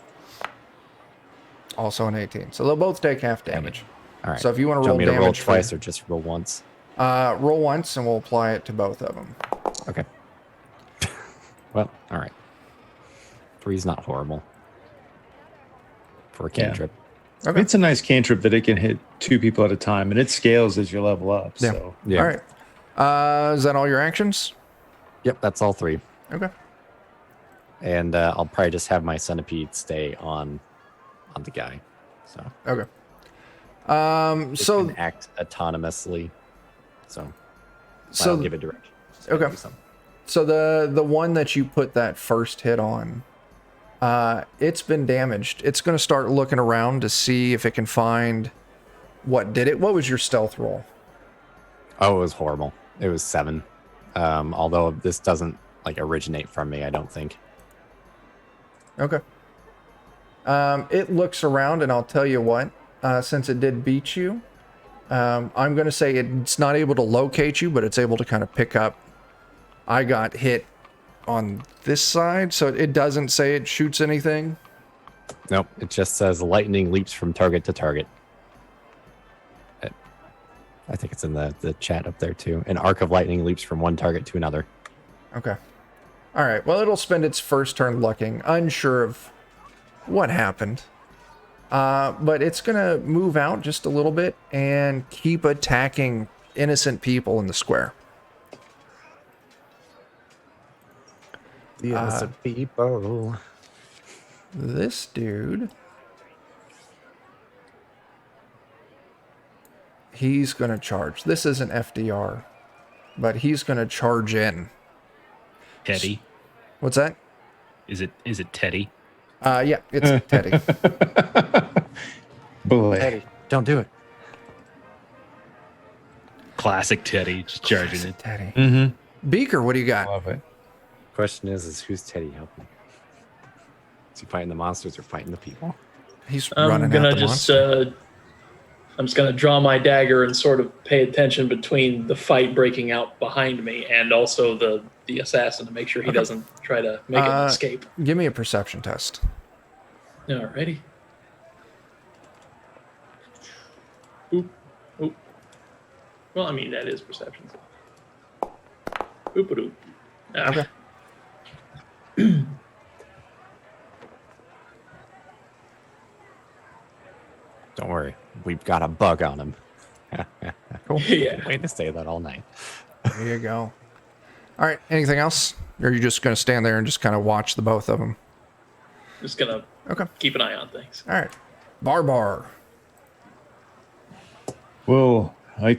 Also an 18. So they'll both take half damage. All right. So if you want Do to you roll want me to roll damage twice or just roll once? roll once, and we'll apply it to both of them. Okay. Well, all right. 3's not horrible for a Yeah. cantrip. Okay. It's a nice cantrip that it can hit two people at a time, and it scales as you level up. Yeah. So Yeah. All right. Is that all your actions? Yep, that's all 3. Okay. And I'll probably just have my centipede stay on the guy. So Okay. it So can act autonomously. So So I'll give it direction. okay. So the one that you put that first hit on, it's been damaged. It's going to start looking around to see if it can find what did it. What was your stealth roll? Oh, it was horrible. It was 7. Although this doesn't like originate from me, I don't think. Okay. It looks around, and I'll tell you what. Since it did beat you, I'm going to say it's not able to locate you, but it's able to kind of pick up. I got hit on this side, so it doesn't say it shoots anything. Nope, it just says lightning leaps from target to target. I think it's in the chat up there too. An arc of lightning leaps from one target to another. Okay. All right. Well, it'll spend its first turn looking, unsure of what happened. But it's going to move out just a little bit and keep attacking innocent people in the square. The innocent people. This dude, he's going to charge. This isn't FDR, but he's going to charge in. Teddy. What's that? Is it Teddy? Yeah, it's Teddy. Boy. Teddy, don't do it. Classic Teddy, just charging it. Teddy. Mm-hmm. Beaker, what do you got? Love it. Question is who's Teddy helping? Is he fighting the monsters or fighting the people? He's I'm running gonna at the just monster. I'm just gonna draw my dagger and sort of pay attention between the fight breaking out behind me and also the assassin to make sure he doesn't try to make an escape. Give me a perception test. Alrighty. Oop. Oop. Well, I mean that is perception. Oop a doop. Okay. Don't worry, we've got a bug on him. Cool. Yeah. Waiting to say that all night. There you go. All right. Anything else? Or are you just going to stand there and just kind of watch the both of them? Just gonna keep an eye on things. All right. Barbar. Well, I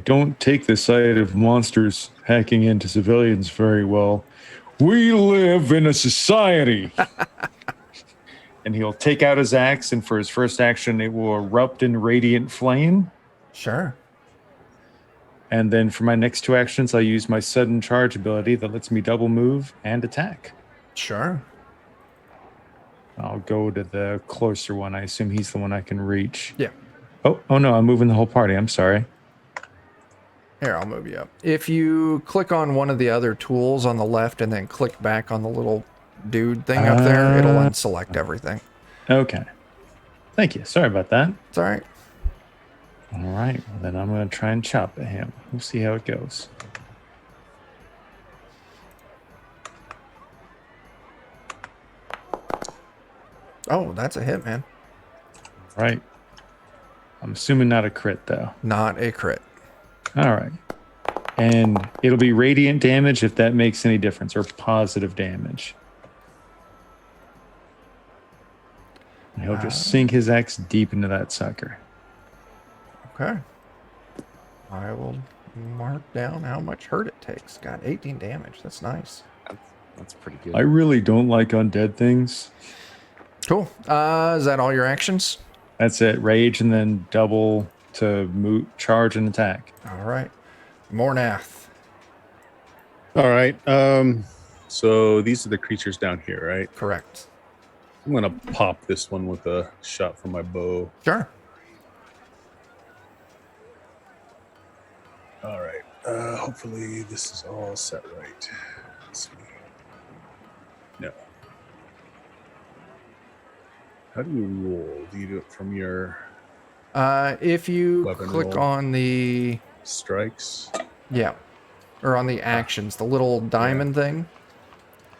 don't take the sight of monsters hacking into civilians very well. We live in a society. And he'll take out his axe, and for his first action, it will erupt in radiant flame. Sure. And then for my next 2 actions, I'll use my sudden charge ability that lets me double move and attack. Sure. I'll go to the closer one. I assume he's the one I can reach. Yeah. Oh no, I'm moving the whole party. I'm sorry. Here, I'll move you up. If you click on one of the other tools on the left and then click back on the little dude thing up there, it'll unselect everything. Okay. Thank you. Sorry about that. It's all right. All right. Well, then I'm going to try and chop at him. We'll see how it goes. Oh, that's a hit, man. Right. I'm assuming not a crit, though. Not a crit. All right. And it'll be radiant damage if that makes any difference, or positive damage. And he'll just sink his axe deep into that sucker. Okay. I will mark down how much hurt it takes. Got 18 damage. That's nice. That's pretty good. I really don't like undead things. Cool. Is that all your actions? That's it. Rage and then double to charge and attack. All right. Mornath. All right. So these are the creatures down here, right? Correct. I'm gonna pop this one with a shot from my bow. Sure. All right. Hopefully this is all set right. Let's see. No. How do you roll? Do you do it from your If you Weapon click roll. on the strikes? yeah, or on the actions, the little diamond thing,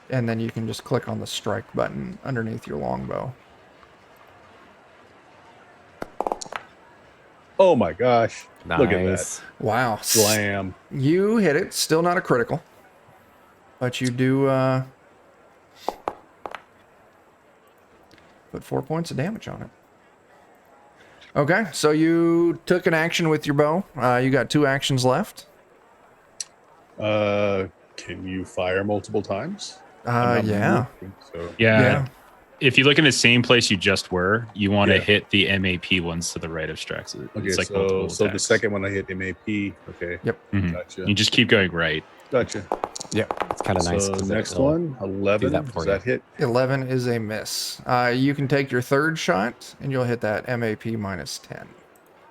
and then you can just click on the strike button underneath your longbow. Oh my gosh. Nice. Look at that. Wow. Slam. You hit it. Still not a critical, but you do put 4 points of damage on it. Okay, so you took an action with your bow. You got 2 actions left. Can you fire multiple times? I'm not Yeah. moving, so Yeah. If you look in the same place you just were, you want to Yeah. hit the MAP ones to the right of Strax. Okay, It's like so multiple the attacks. second one I hit MAP. Okay. Yep. Mhm. Gotcha. You just keep going right. Gotcha. Yeah, it's kind of nice. So 'cause next it'll one, 11. that for Does you. that hit? 11 is a miss. You can take your 3rd shot, and you'll hit that MAP minus 10.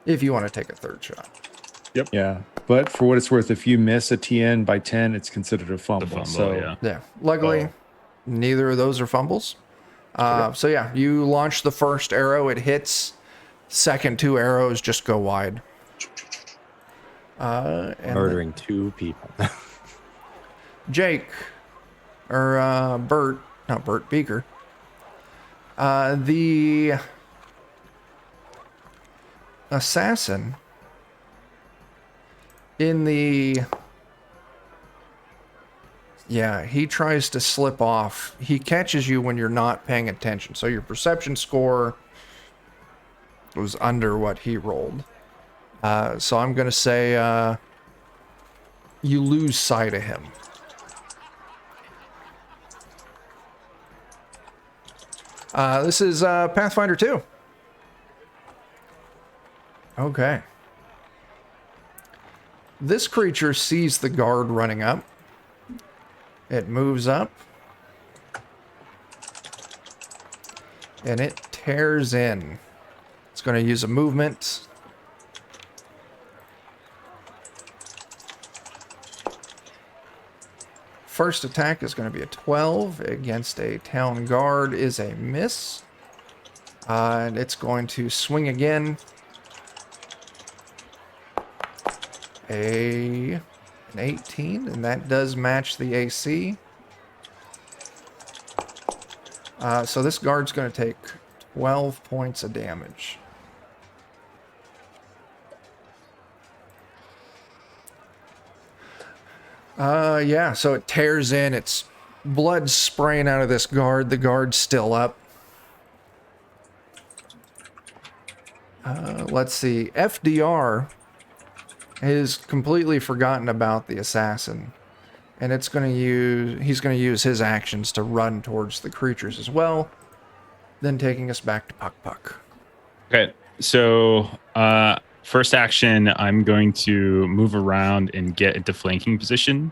If you want to take a 3rd shot. Yeah. But for what it's worth, if you miss a TN by 10, it's considered a fumble. The fumble, so yeah. Yeah. Luckily, Oh. neither of those are fumbles. So yeah, you launch the first arrow. It hits. Second 2 arrows just go wide. And murdering 2 people. Jake, or Bert, not Bert, Beaker. The assassin in the... Yeah, he tries to slip off. He catches you when you're not paying attention. So your perception score was under what he rolled. So I'm going to say you lose sight of him. This is Pathfinder 2. Okay. This creature sees the guard running up. It moves up. And it tears in. It's going to use a movement. First attack is going to be a 12 against a town guard is a miss. And it's going to swing again. An 18, and that does match the AC. So this guard's going to take 12 points of damage. Yeah, so it tears in. It's blood spraying out of this guard. The guard's still up. Let's see. FDR has completely forgotten about the assassin. And he's going to use his actions to run towards the creatures as well. Then taking us back to Puck Puck. Okay, so first action, I'm going to move around and get into flanking position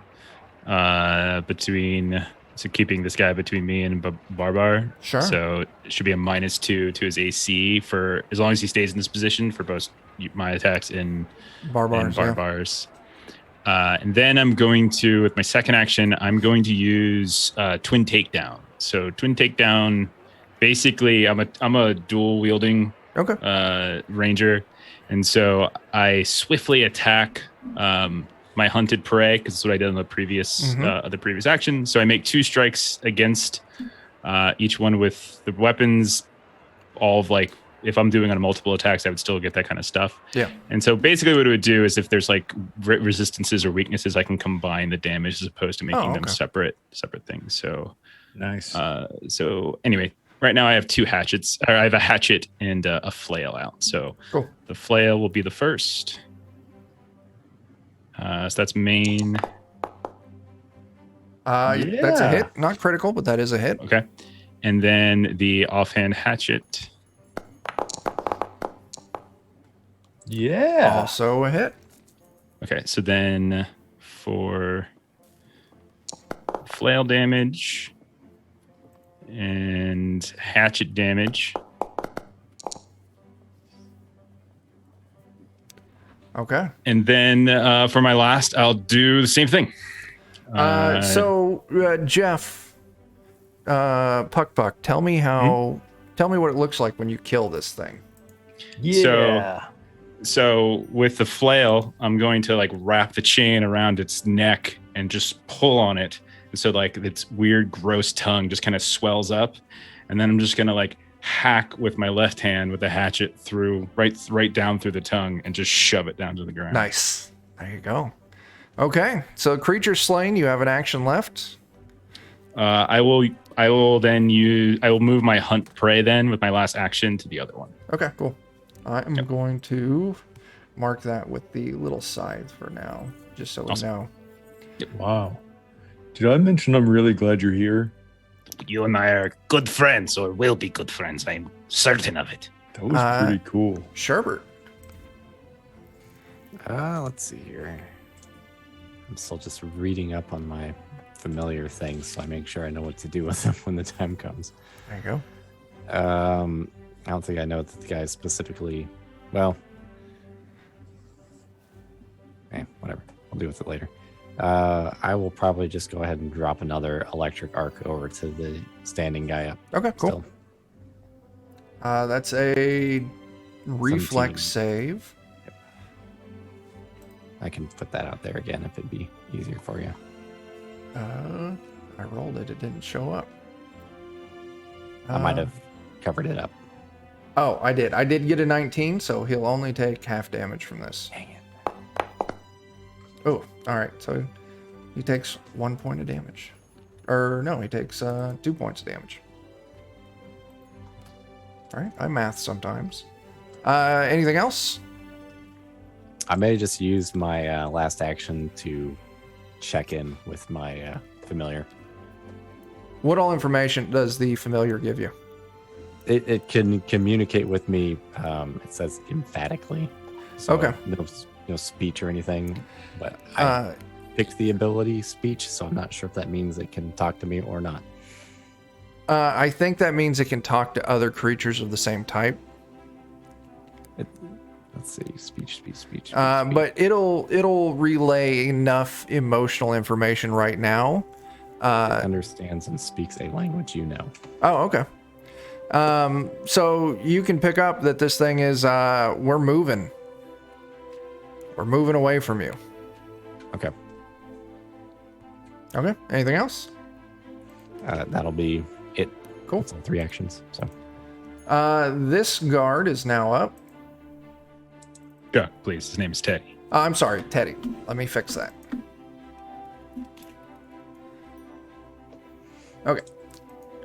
keeping this guy between me and Barbar. Sure. So it should be a -2 to his AC for as long as he stays in this position for both my attacks and Barbars. And then I'm going to, with my second action, I'm going to use Twin Takedown. So Twin Takedown, basically, I'm a dual wielding ranger, and so I swiftly attack my hunted prey because that's what I did in the previous action. So I make 2 strikes against each one with the weapons. All of like, if I'm doing on multiple attacks, I would still get that kind of stuff. Yeah. And so basically what it would do is if there's like resistances or weaknesses, I can combine the damage as opposed to making them separate things. So nice. So anyway, right now I have 2 hatchets. Or I have a hatchet and a flail out. So the flail will be the first. So that's main. That's a hit. Not critical, but that is a hit. Okay. And then the offhand hatchet. Yeah. Also a hit. Okay, so then for flail damage and hatchet damage. Okay. And then for my last, I'll do the same thing. Jeff, Puck Puck, tell me what it looks like when you kill this thing. Yeah. So with the flail, I'm going to like wrap the chain around its neck and just pull on it. And so like its weird, gross tongue just kind of swells up. And then I'm just going to like hack with my left hand with the hatchet through right down through the tongue and just shove it down to the ground. Nice. There you go. Okay. So creature slain, you have an action left. I will move my hunt prey then with my last action to the other one. Okay, cool. I'm going to mark that with the little scythe for now, just so we know. Wow. Did I mention I'm really glad you're here? You and I are good friends, or will be good friends. I'm certain of it. That was pretty cool. Sherbert. Let's see here. I'm still just reading up on my familiar things, so I make sure I know what to do with them when the time comes. There you go. I don't think I know that the guy specifically. Well, whatever. I'll deal with it later. I will probably just go ahead and drop another electric arc over to the standing guy up. Okay, cool. Still. That's a reflex 17. save. Yep. I can put that out there again if it'd be easier for you. I rolled it. It didn't show up. I might have covered it up. Oh, I did. I did get a 19, so he'll only take half damage from this. Dang it. Oh, all right. So he takes 1 point of damage. Or no, he takes 2 points of damage. All right. I math sometimes. Anything else? I may just use my last action to check in with my familiar. What all information does the familiar give you? It can communicate with me. It says emphatically. So Okay. No speech or anything, but I picked the ability speech, so I'm not sure if that means it can talk to me or not. I think that means it can talk to other creatures of the same type. Let's see, speech. But it'll relay enough emotional information right now. It understands and speaks a language you know. Oh, okay. So you can pick up that this thing is we're moving. We're moving away from you. Okay. Okay. Anything else? That'll be it. Cool. It's all 3 actions. So This guard is now up. Yeah, please. His name is Teddy. I'm sorry, Teddy. Let me fix that. Okay.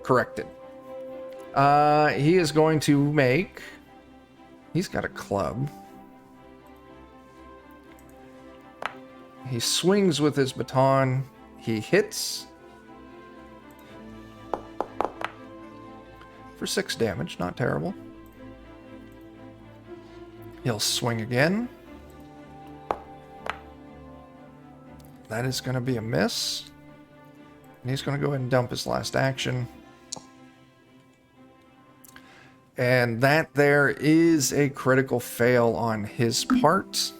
Corrected. He is going to make... He's got a club. He swings with his baton. He hits for 6 damage. Not terrible. He'll swing again. That is going to be a miss. And he's going to go ahead and dump his last action. And that there is a critical fail on his part.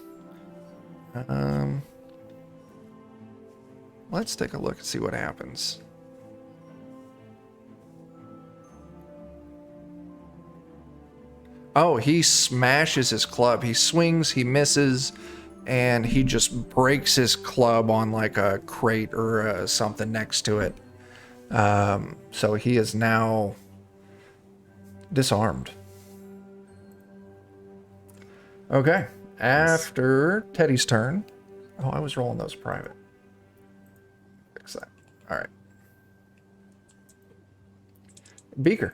Let's take a look and see what happens. Oh, he smashes his club. He swings, he misses, and he just breaks his club on like a crate or something next to it. So he is now disarmed. Okay, after Teddy's turn. Oh, I was rolling those private. Fix that. All right. Beaker.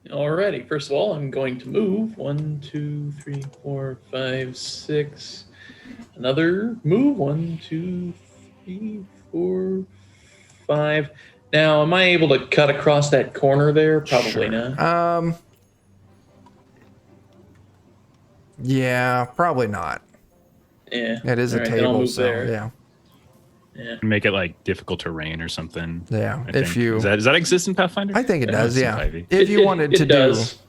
Alrighty, first of all, I'm going to move 1, 2, 3, 4, 5, 6. Another move 1, 2, 3, 4, 5. Now, am I able to cut across that corner there? Probably Sure. not. Yeah, probably not. Yeah. It is a Alright, then I'll table, move so there. yeah. Yeah. Make it like difficult terrain or something. Yeah, I if think. you... Does that exist in Pathfinder? I think it does, Some yeah. ivy. If you wanted to it does. do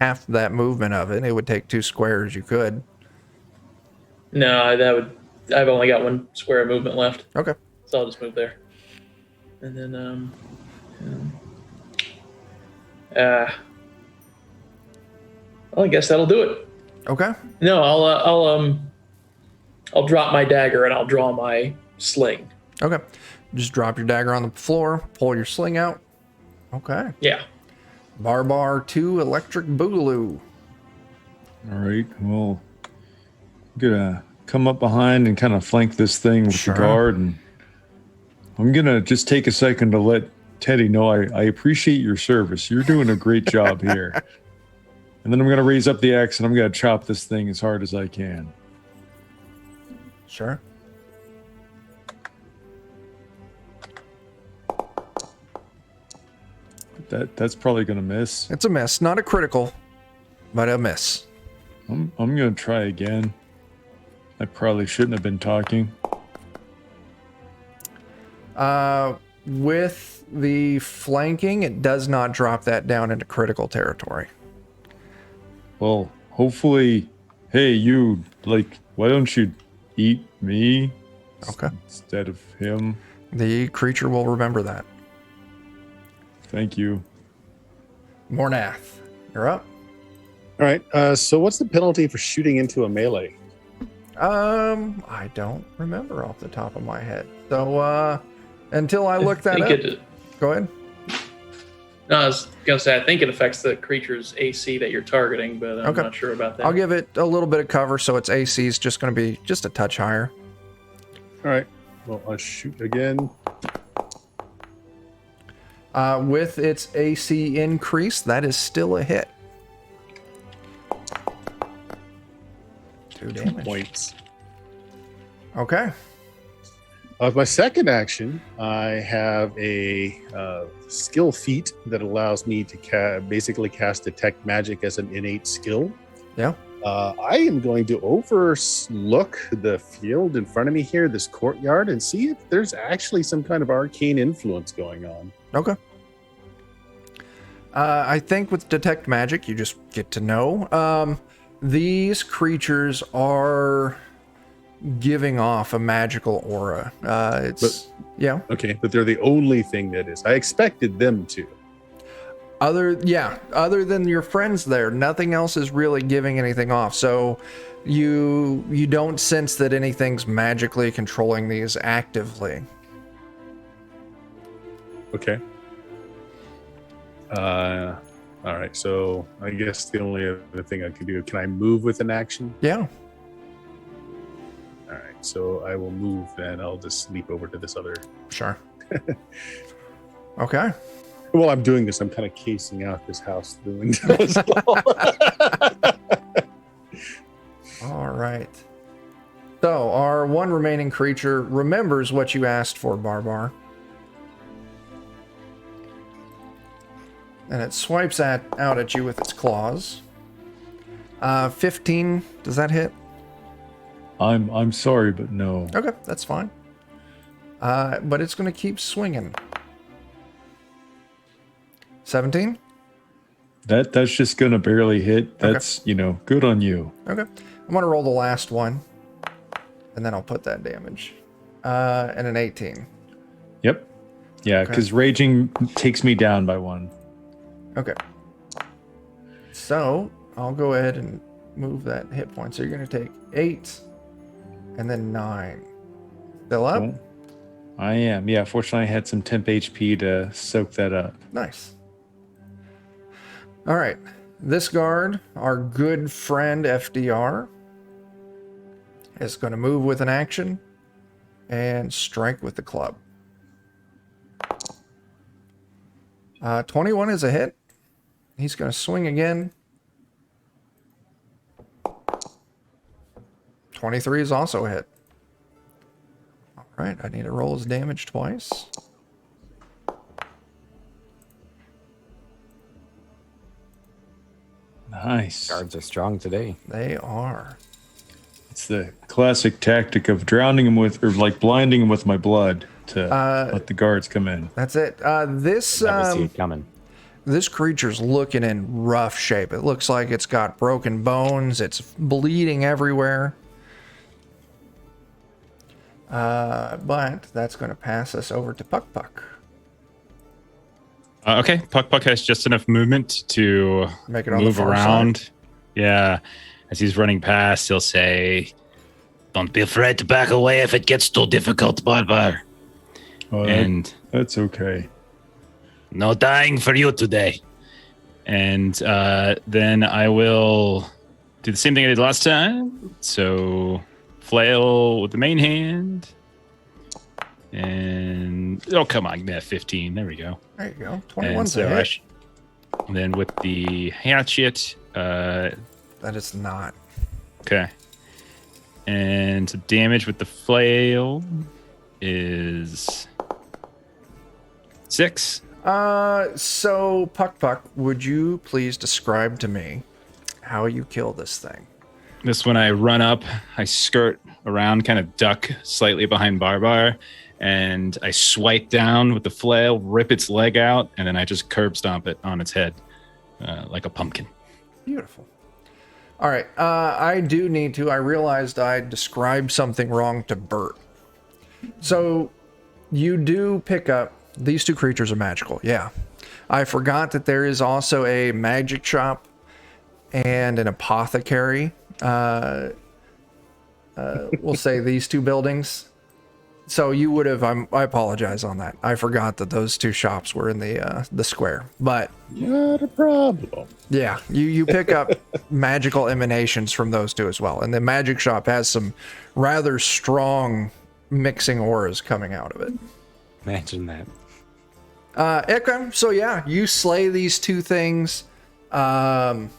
half that movement of it, it would take 2 squares. You could. No, that would. I've only got 1 square of movement left, Okay. so I'll just move there. And then, well, I guess that'll do it. Okay. No, I'll drop my dagger and I'll draw my sling. Okay. Just drop your dagger on the floor, pull your sling out. Okay. Yeah. Barbar 2 Electric Boogaloo. All right. Well, I'm gonna come up behind and kind of flank this thing with Sure. the guard, and I'm gonna just take a second to let Teddy know I appreciate your service. You're doing a great job here. And then I'm going to raise up the axe and I'm going to chop this thing as hard as I can. Sure. That's probably going to miss. It's a miss. Not a critical, but a miss. I'm going to try again. I probably shouldn't have been talking. With the flanking, it does not drop that down into critical territory. Well, hopefully, hey, you, like, why don't you eat me instead of him? The creature will remember that. Thank you. Mornath, you're up. All right. So what's the penalty for shooting into a melee? I don't remember off the top of my head. So, until I look that up. Go ahead. No, I was going to say, I think it affects the creature's AC that you're targeting, but I'm not sure about that. I'll give it a little bit of cover, so its AC is just going to be just a touch higher. All right. Well, I'll shoot again. With its AC increase, that is still a hit. 2 damage. Points. Okay. With my second action, I have a skill feat that allows me to basically cast Detect Magic as an innate skill. Yeah. I am going to overlook the field in front of me here, this courtyard, and see if there's actually some kind of arcane influence going on. Okay. I think with Detect Magic, you just get to know. These creatures are giving off a magical aura. Okay, but they're the only thing that is. I expected them to. Other than your friends there, nothing else is really giving anything off. So you don't sense that anything's magically controlling these actively. Okay. All right, so I guess the only other thing I can do, can I move with an action? Yeah. All right, so I will move, and I'll just leap over to this other. Sure. Okay. While I'm doing this, I'm kind of casing out this house through the window as well. All right. So our one remaining creature remembers what you asked for, Barbar. And it swipes out at you with its claws. 15, does that hit? I'm sorry, but no. Okay, that's fine. But it's going to keep swinging. 17? That's just going to barely hit. That's, good on you. Okay. I'm going to roll the last one. And then I'll put that damage. And an 18. Yep. Yeah, because raging takes me down by 1. Okay. So I'll go ahead and move that hit point. So you're going to take 8 and then 9. Still up? Cool. I am. Yeah, fortunately I had some temp HP to soak that up. Nice. All right. This guard, our good friend FDR, is going to move with an action and strike with the club. 21 is a hit. He's going to swing again. 23 is also a hit. All right, I need to roll his damage twice. Nice. Guards are strong today. They are. It's the classic tactic of drowning him with, or like blinding him with my blood to let the guards come in. That's it. Never see it coming. This creature's looking in rough shape. It looks like it's got broken bones. It's bleeding everywhere. But that's going to pass us over to Puck Puck. Okay, Puck has just enough movement to Make it on move the far around. side. Yeah, as he's running past, he'll say, Don't be afraid to back away if it gets too difficult, Barbar. and That's okay. No dying for you today. and then I will do the same thing I did last time. So flail with the main hand. And oh, come on, 15. There we go. There you go. And 21's so a hit. and then with the hatchet, That is not. Okay. And the damage with the flail is 6. So Puck, would you please describe to me how you kill this thing? This when I run up, I skirt around, kind of duck slightly behind Barbar, and I swipe down with the flail, rip its leg out, and then I just curb stomp it on its head like a pumpkin. Beautiful. All right. I do need to. I realized I described something wrong to Bert. So you do pick up. These two creatures are magical. Yeah. I forgot that there is also a magic shop and an apothecary. We'll say these two buildings. So you would have. I apologize on that. I forgot that those two shops were in the square. But Not a problem. yeah, you pick up magical emanations from those two as well, and the magic shop has some rather strong mixing auras coming out of it. Imagine that. Okay, so yeah, you slay these two things. FDR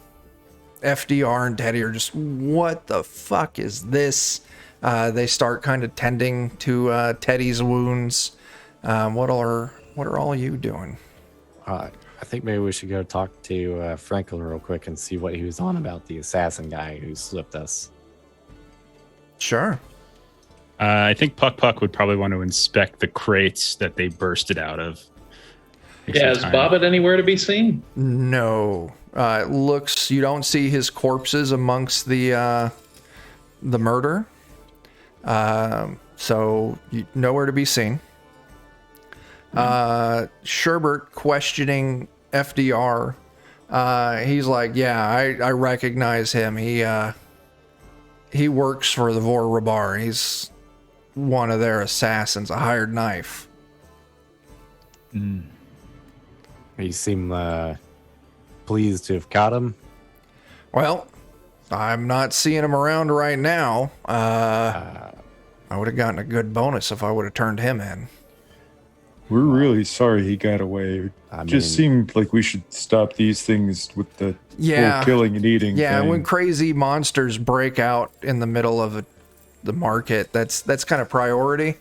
and Teddy are just, what the fuck is this? They start kind of tending to Teddy's wounds. What are all you doing? I think maybe we should go talk to Franklin real quick and see what he was on about the assassin guy who slipped us. Sure. I think Puck would probably want to inspect the crates that they bursted out of. Yeah, is Bobbit anywhere to be seen? No. It looks, you don't see his corpses amongst the murder. So nowhere to be seen. Sherbert questioning FDR. He's like, yeah, I recognize him. He works for the Vor Rabar. He's one of their assassins, a hired knife. You seem pleased to have caught him. Well, I'm not seeing him around right now. I would have gotten a good bonus if I would have turned him in. We're really sorry he got away. It just seemed like we should stop these things with the whole killing and eating thing. When crazy monsters break out in the middle of the market, that's kind of priority.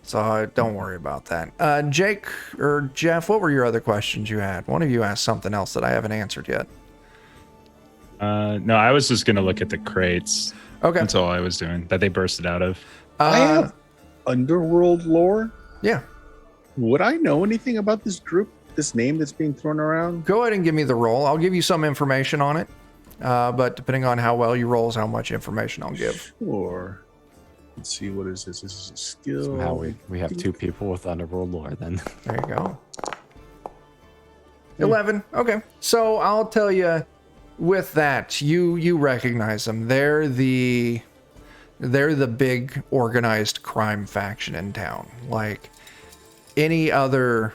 So don't worry about that. Jake or Jeff, what were your other questions you had? One of you asked something else that I haven't answered yet. No, I was just going to look at the crates. Okay. That's all I was doing, that they bursted out of. I have underworld lore. Yeah. Would I know anything about this group, this name that's being thrown around? Go ahead and give me the roll. I'll give you some information on it. But depending on how well you roll is how much information I'll give. Sure. Let's see, what is this? This is a skill. Somehow we have two people with underworld lore then. There you go. 11. Okay. So I'll tell you, with that, you recognize them. They're the big organized crime faction in town. Like any other,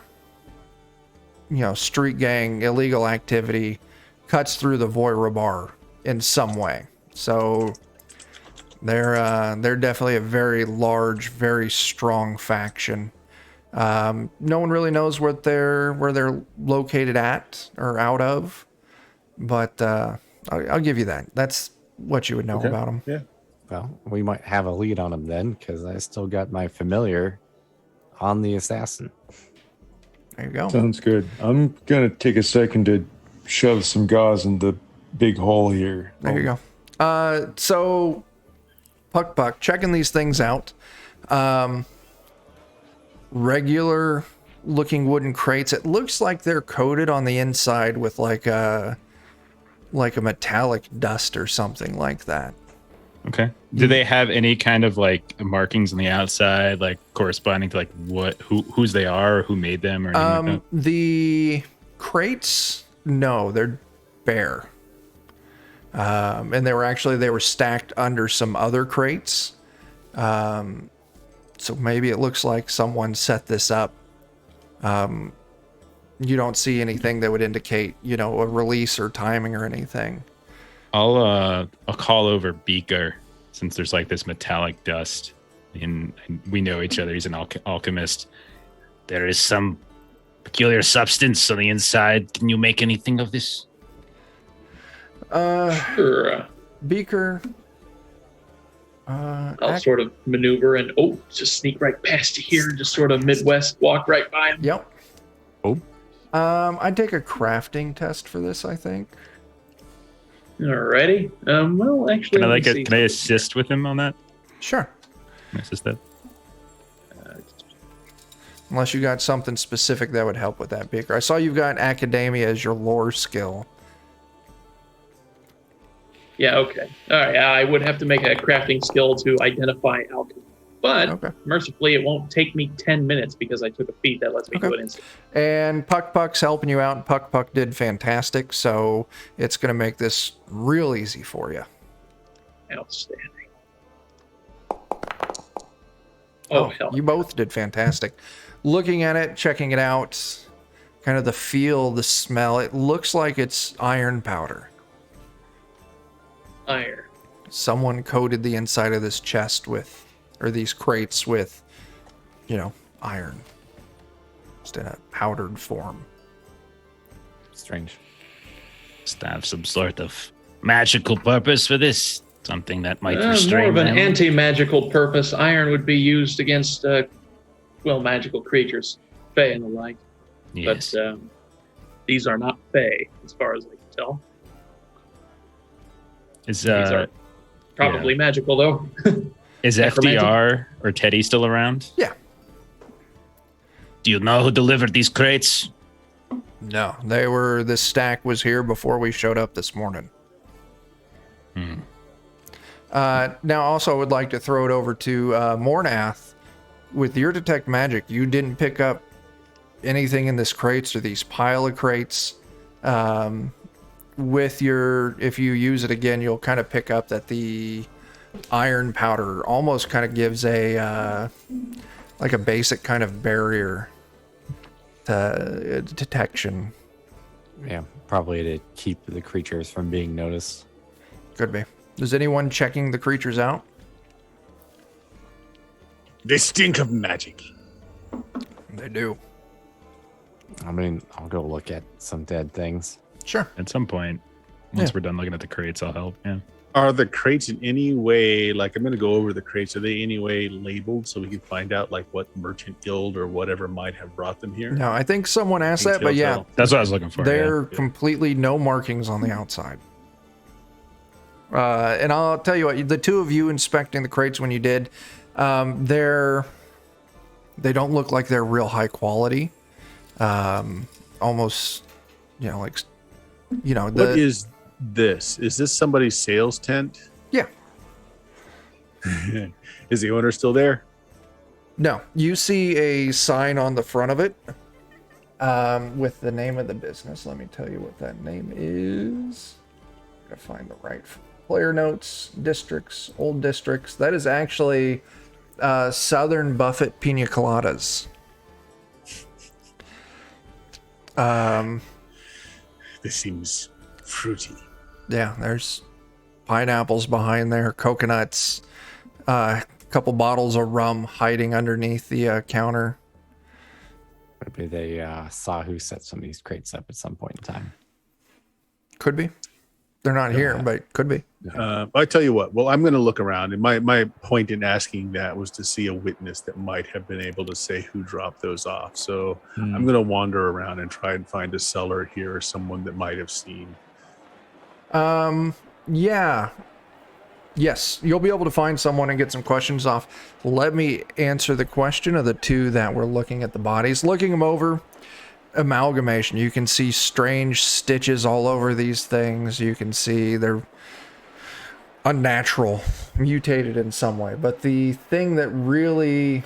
street gang illegal activity cuts through the Voirabar in some way. So they're definitely a very large, very strong faction. No one really knows where they're located at or out of, but I'll give you that. That's what you would know about them. Yeah. Well, we might have a lead on him then, because I still got my familiar on the assassin. There you go. Sounds good. I'm gonna take a second to shove some gauze in the big hole here. There you go. So Puck, checking these things out. Regular looking wooden crates. It looks like they're coated on the inside with like a metallic dust or something like that. Okay. Do they have any kind of like markings on the outside, like corresponding to like whose they are or who made them or anything like that? The crates, no, they're bare. And they were stacked under some other crates. So maybe it looks like someone set this up. You don't see anything that would indicate, a release or timing or anything. I'll call over Beaker, since there's like this metallic dust and we know each other. He's an alchemist. There is some peculiar substance on the inside. Can you make anything of this? Sure. Beaker. I'll sort of maneuver and just sneak right past you here, just sort of Midwest walk right by him. Yep. Oh. I'd take a crafting test for this, I think. Alrighty. Well, actually, Can I assist with him on that? Sure. Can I assist that? Unless you got something specific that would help with that, Beaker. I saw you've got academia as your lore skill. Yeah, okay. All right, I would have to make a crafting skill to identify alchemy. But mercifully, it won't take me 10 minutes because I took a feat that lets me do it instantly. And Puck's helping you out. Puck did fantastic, so it's going to make this real easy for you. Outstanding. Hell. You both did fantastic. Looking at it, checking it out, kind of the feel, the smell, it looks like it's iron powder. Iron. Someone coated the inside of this chest with, or these crates with, iron. Just in a powdered form. Strange. Must have some sort of magical purpose for this. Something that might More restrain of an them. anti-magical purpose. Iron would be used against, magical creatures, fae and the like. Yes. But these are not fae, as far as I can tell. These are probably magical, though. Is FDR or Teddy still around? Yeah. Do you know who delivered these crates? No, this stack was here before we showed up this morning. Now, also, I would like to throw it over to Mornath. With your detect magic, you didn't pick up anything in this crates or these pile of crates. If you use it again, you'll kind of pick up that the iron powder almost kind of gives a basic kind of barrier to detection. Yeah, probably to keep the creatures from being noticed. Could be. Is anyone checking the creatures out? They stink of magic. They do. I mean, I'll go look at some dead things. Sure. At some point, once we're done looking at the crates, I'll help. Yeah. Are the crates in any way, like, I'm going to go over the crates, are they any way labeled so we can find out, like, what merchant guild or whatever might have brought them here? No, I think someone asked that, but yeah. That's what I was looking for. They're completely no markings on the outside. And I'll tell you what, the two of you inspecting the crates when you did, they don't look like they're real high quality. Almost, what is this? Is this somebody's sales tent? Yeah. Is the owner still there? No. You see a sign on the front of it with the name of the business. Let me tell you what that name is. Gotta find the right player notes, districts, old districts. That is actually Southern Buffett Pina Coladas. This seems fruity. Yeah, there's pineapples behind there, coconuts, a couple bottles of rum hiding underneath the counter. Maybe they saw who set some of these crates up at some point in time. Could be. They're not here, but could be. I tell you what. Well, I'm going to look around, and my point in asking that was to see a witness that might have been able to say who dropped those off. So I'm going to wander around and try and find a seller here or someone that might have seen. Yeah. Yes, you'll be able to find someone and get some questions off. Let me answer the question of the two that were looking at the bodies. Looking them over, amalgamation. You can see strange stitches all over these things. You can see they're unnatural, mutated in some way. But the thing that really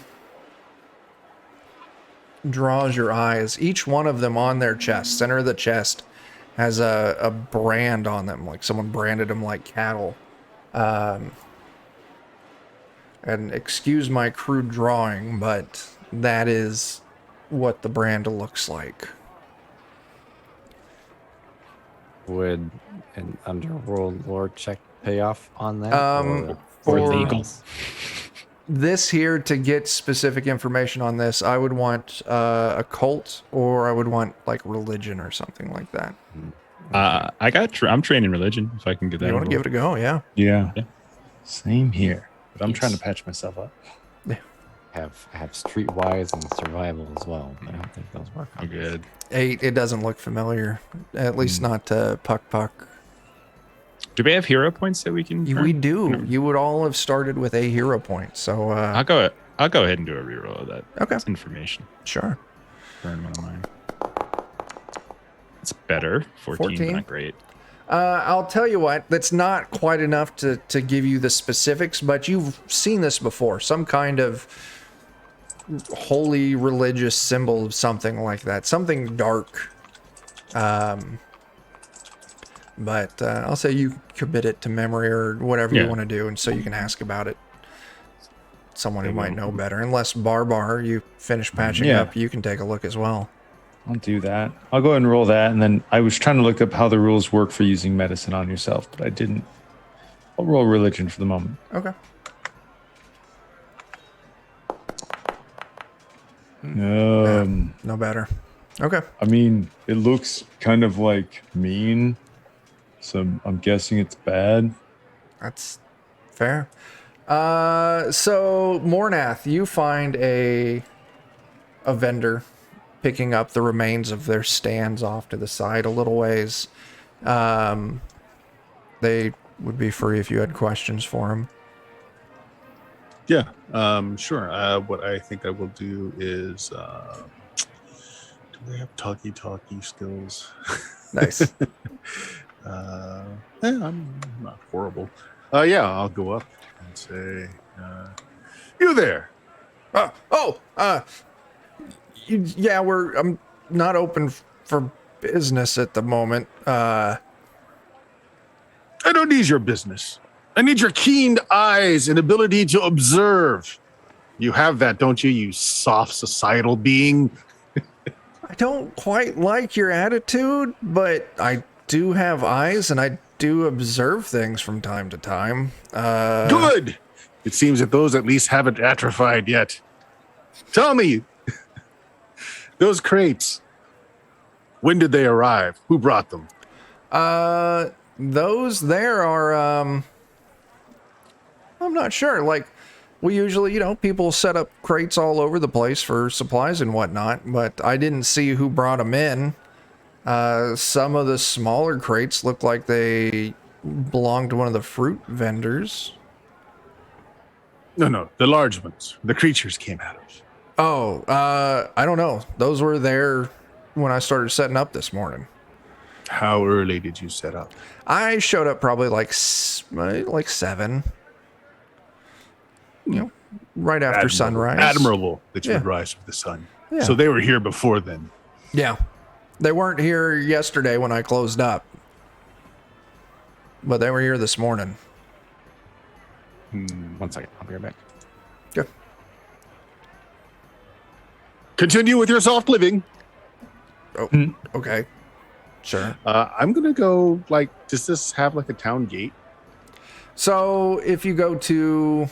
draws your eye is each one of them on their chest, center of the chest, has a brand on them, like someone branded them like cattle. And excuse my crude drawing, but that is what the brand looks like. Would an underworld lore check pay off on that? For legal. This here, to get specific information on this, I would want a cult, or I would want like religion or something like that. I'm training religion if I can get that. You want to give it a go? Yeah. Yeah. Yeah. Same here. But I'm Yes. trying to patch myself up. Have streetwise and survival as well. But I don't think those work. Oh, good. 8. It doesn't look familiar. At least not to Puck. Do we have hero points that we can? We earn? do. You would all have started with a hero point. So I'll go ahead and do a reroll of that. Okay. That's information. Sure. Burn one of mine. It's better. 14, but not great. I'll tell you what, that's not quite enough to give you the specifics, but you've seen this before. Some kind of holy religious symbol of something like that. Something dark. But I'll say you commit it to memory or whatever you want to do, and so you can ask about it. Someone who might know better. Unless Barbar, you finish patching up, you can take a look as well. I'll do that. I'll go ahead and roll that. And then I was trying to look up how the rules work for using medicine on yourself, but I didn't. I'll roll religion for the moment. Okay. No better. Okay. I mean, it looks kind of like mean, so I'm guessing it's bad. That's fair. So Mornath, you find a vendor picking up the remains of their stands off to the side a little ways. They would be free if you had questions for them. Yeah, sure. What I think I will do is, do they have talkie skills? Nice. I'm not horrible. Yeah, I'll go up and say, you there. Yeah, I'm not open for business at the moment. I don't need your business. I need your keen eyes and ability to observe. You have that, don't you, you soft societal being? I don't quite like your attitude, but I do have eyes and I do observe things from time to time. Good! It seems that those at least haven't atrophied yet. Tell me, those crates, when did they arrive? Who brought them? Those there are, I'm not sure. Like, we usually, people set up crates all over the place for supplies and whatnot, but I didn't see who brought them in. Some of the smaller crates look like they belong to one of the fruit vendors. No, the large ones. The creatures came out of. Oh, I don't know. Those were there when I started setting up this morning. How early did you set up? I showed up probably like 7. Right after sunrise. Admirable that you would rise with the sun. Yeah. So they were here before then. Yeah. They weren't here yesterday when I closed up. But they were here this morning. 1 second. I'll be right back. Good. Continue with your soft living. Oh, okay. Sure. I'm going to go, does this have a town gate? So if you go to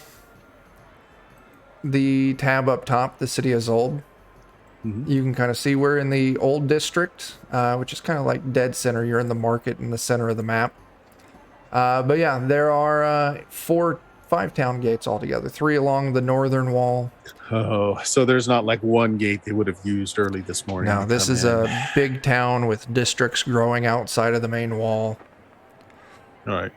the tab up top, the city is old, you can kind of see we're in the old district, which is kind of like dead center. You're in the market in the center of the map. But yeah, there are 5 town gates altogether, 3 along the northern wall. Oh, so there's not one gate they would have used early this morning. No, this is a big town with districts growing outside of the main wall. All right.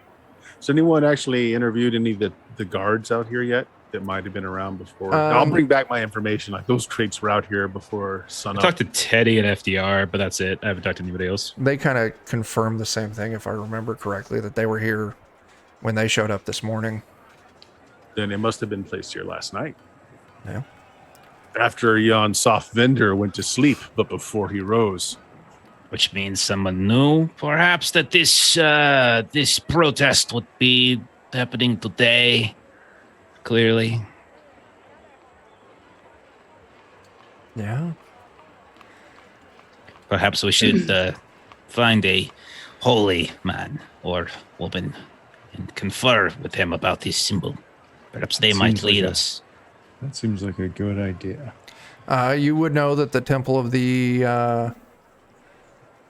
Has anyone actually interviewed any of the guards out here yet that might have been around before? I'll bring back my information. Those crates were out here before sunup. I talked to Teddy and FDR, but that's it. I haven't talked to anybody else. They kind of confirmed the same thing, if I remember correctly, that they were here when they showed up this morning. Then it must have been placed here last night. Yeah. After yon soft vendor went to sleep, but before he rose. Which means someone knew, perhaps, that this protest would be happening today. Clearly. Yeah. Perhaps we should find a holy man or woman and confer with him about this symbol. Perhaps they might lead us. That seems like a good idea. You would know that the Temple of the... oh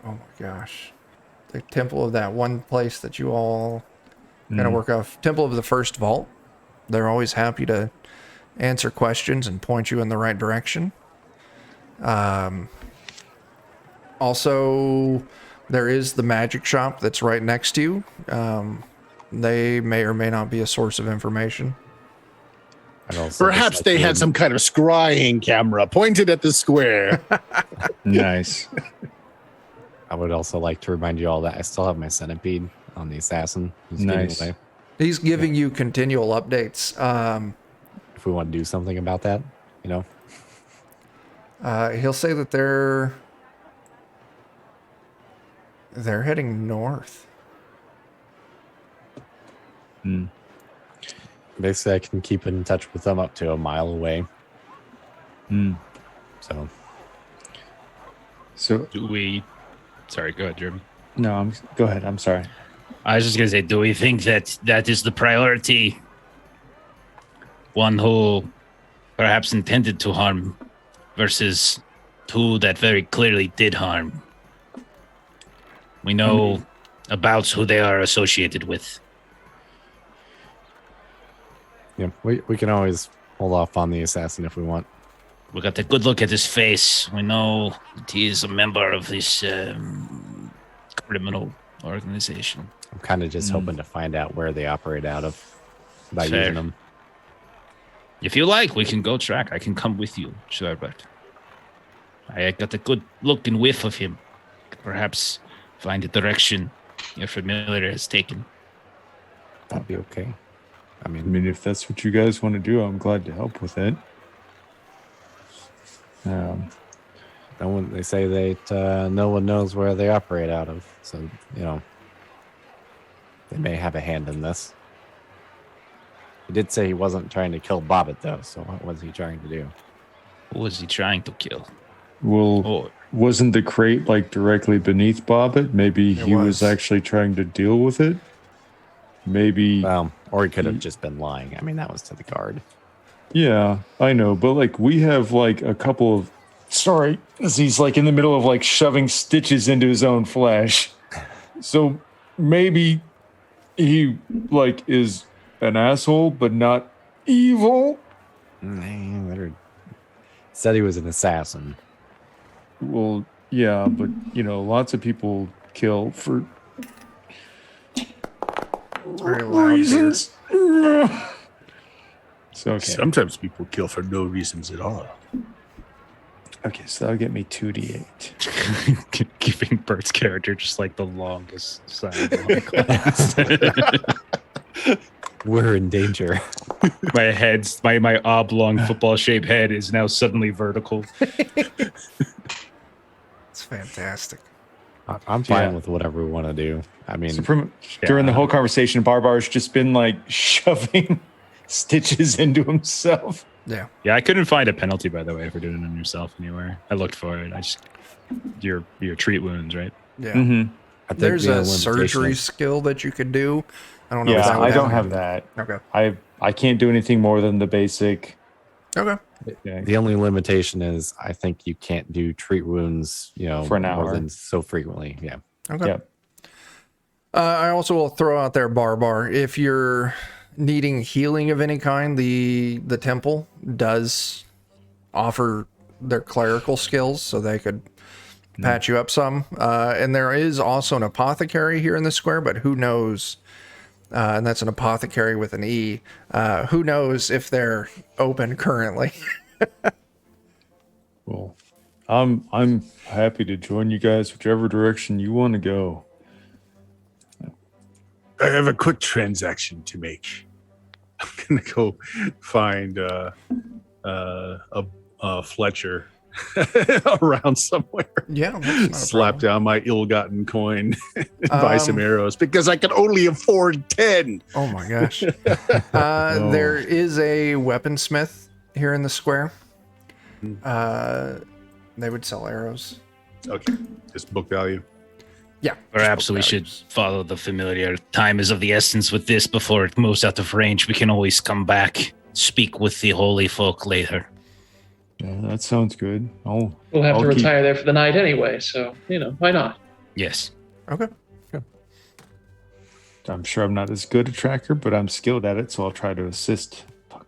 my gosh. the temple of that one place that you all kind of work off. Temple of the First Vault. They're always happy to answer questions and point you in the right direction. Also, there is the magic shop that's right next to you. They may or may not be a source of information. Perhaps they had some kind of scrying camera pointed at the square. Nice. I would also like to remind you all that I still have my centipede on the assassin. Nice. He's giving you continual updates. If we want to do something about that, He'll say that they're heading north. Basically, I can keep in touch with them up to a mile away. So Do we? Sorry, go ahead, Jeremy. no, go ahead. I'm sorry. I was just gonna say, do we think that is the priority? One who perhaps intended to harm versus two that very clearly did harm. We know about who they are associated with. Yeah, we can always hold off on the assassin if we want. We got a good look at his face. We know that he is a member of this criminal organization. I'm kind of just hoping to find out where they operate out of by Fair. using them. If you like, we can go track. I can come with you, Sherbert. I got a good look and whiff of him. Perhaps find the direction your familiar has taken. That'd be okay. I mean, if that's what you guys want to do, I'm glad to help with it. They say that no one knows where they operate out of, so they may have a hand in this. He did say he wasn't trying to kill Bobbit, though. So what was he trying to do? Who was he trying to kill? Well, wasn't the crate like directly beneath Bobbit? Maybe he was actually trying to deal with it. Maybe. Well, or he could have just been lying. I mean, that was to the guard. Yeah, I know, but like we have like a couple of. Sorry, he's like in the middle of like shoving stitches into his own flesh. So maybe he like is an asshole, but not evil. Said he was an assassin. Well, yeah, but lots of people kill for reasons. So okay. Sometimes people kill for no reasons at all. Okay, so that'll get me 2d8. Keeping Bert's character just like the longest side of the class. We're in danger. My oblong football-shaped head is now suddenly vertical. It's fantastic. I'm fine with whatever we want to do. I mean, so during the whole conversation, Barbar's just been like shoving stitches into himself. Yeah. Yeah, I couldn't find a penalty, by the way, for doing it on yourself anywhere. I looked for it. Your treat wounds, right? Yeah. Mm-hmm. There's a surgery skill that you could do. I don't know. Yeah, if that would I don't happen. have that. Okay. I can't do anything more than the basic. Okay. Yeah. the only limitation is I think you can't do treat wounds, For an hour. more than so frequently. Yeah. Okay. Yeah. I also will throw out there, Barbar, if you're needing healing of any kind, the temple does offer their clerical skills, so they could patch you up some. And there is also an apothecary here in the square, but who knows? And that's an apothecary with an E. Who knows if they're open currently? Well, I'm happy to join you guys whichever direction you want to go. I have a quick transaction to make. I'm gonna go find Fletcher around somewhere. Yeah, that's not a Slap problem. down my ill-gotten coin and buy some arrows because I can only afford 10. Oh my gosh. There is a weaponsmith here in the square. They would sell arrows. Okay, just book value. Yeah. Perhaps we should follow the familiar. Time is of the essence with this before it moves out of range. We can always come back, speak with the holy folk later. Yeah, that sounds good. We'll have to retire there for the night anyway, so, why not? Yes. Okay. I'm sure I'm not as good a tracker, but I'm skilled at it, so I'll try to assist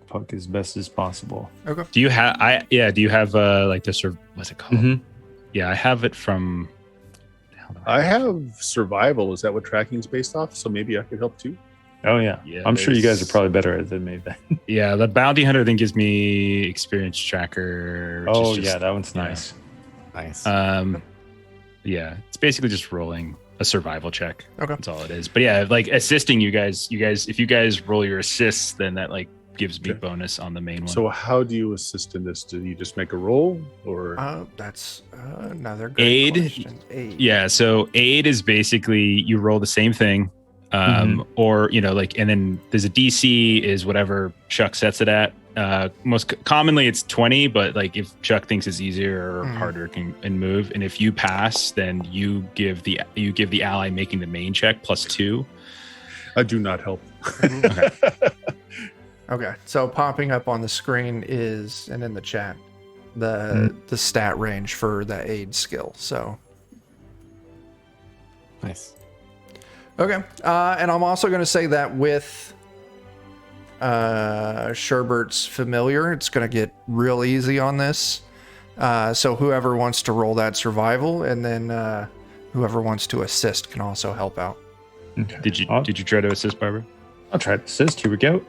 Puck as best as possible. Okay. Do you have? Do you have like this? What's it called? Mm-hmm. Yeah, I have it from. I have survival. Is that what tracking's based off? So maybe I could help too. Oh yeah, Yeah, I'm sure you guys are there's- probably better at it than me. Then. Yeah, the bounty hunter thing gives me experience tracker. Which Oh is just, yeah, that one's nice. Nice. Yeah, it's basically just rolling a survival check. Okay. That's all it is. But yeah, like assisting you guys, if you guys roll your assists, then that like gives me Okay. bonus on the main one. So how do you assist in this? Do you just make a roll or? That's another great Aid? question. Aid. Yeah, so aid is basically you roll the same thing, or like, and then there's a DC is whatever Chuck sets it at. Most commonly it's 20, but like if Chuck thinks it's easier or harder and move, and if you pass, then you give the ally making the main check +2. I do not help. Okay. Okay, so popping up on the screen is, and in the chat, the stat range for the aid skill. So Nice. okay, and I'm also going to say that with Sherbert's familiar, it's going to get real easy on this. So whoever wants to roll that survival, and then whoever wants to assist can also help out. Okay. Did you try to assist, Barbara? I'll try to assist. Here we go.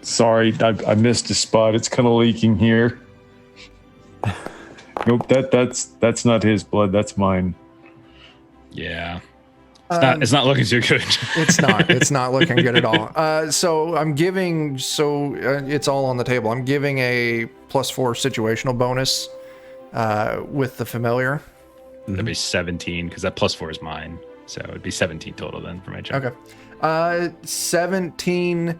Sorry, I missed a spot. It's kind of leaking here. Nope, that's not his blood. That's mine. Yeah. It's not looking too good. It's not looking good at all. So I'm giving, it's all on the table. I'm giving a +4 situational bonus with the familiar. That'd be 17 because that +4 is mine. So it'd be 17 total then for my check. Okay. 17.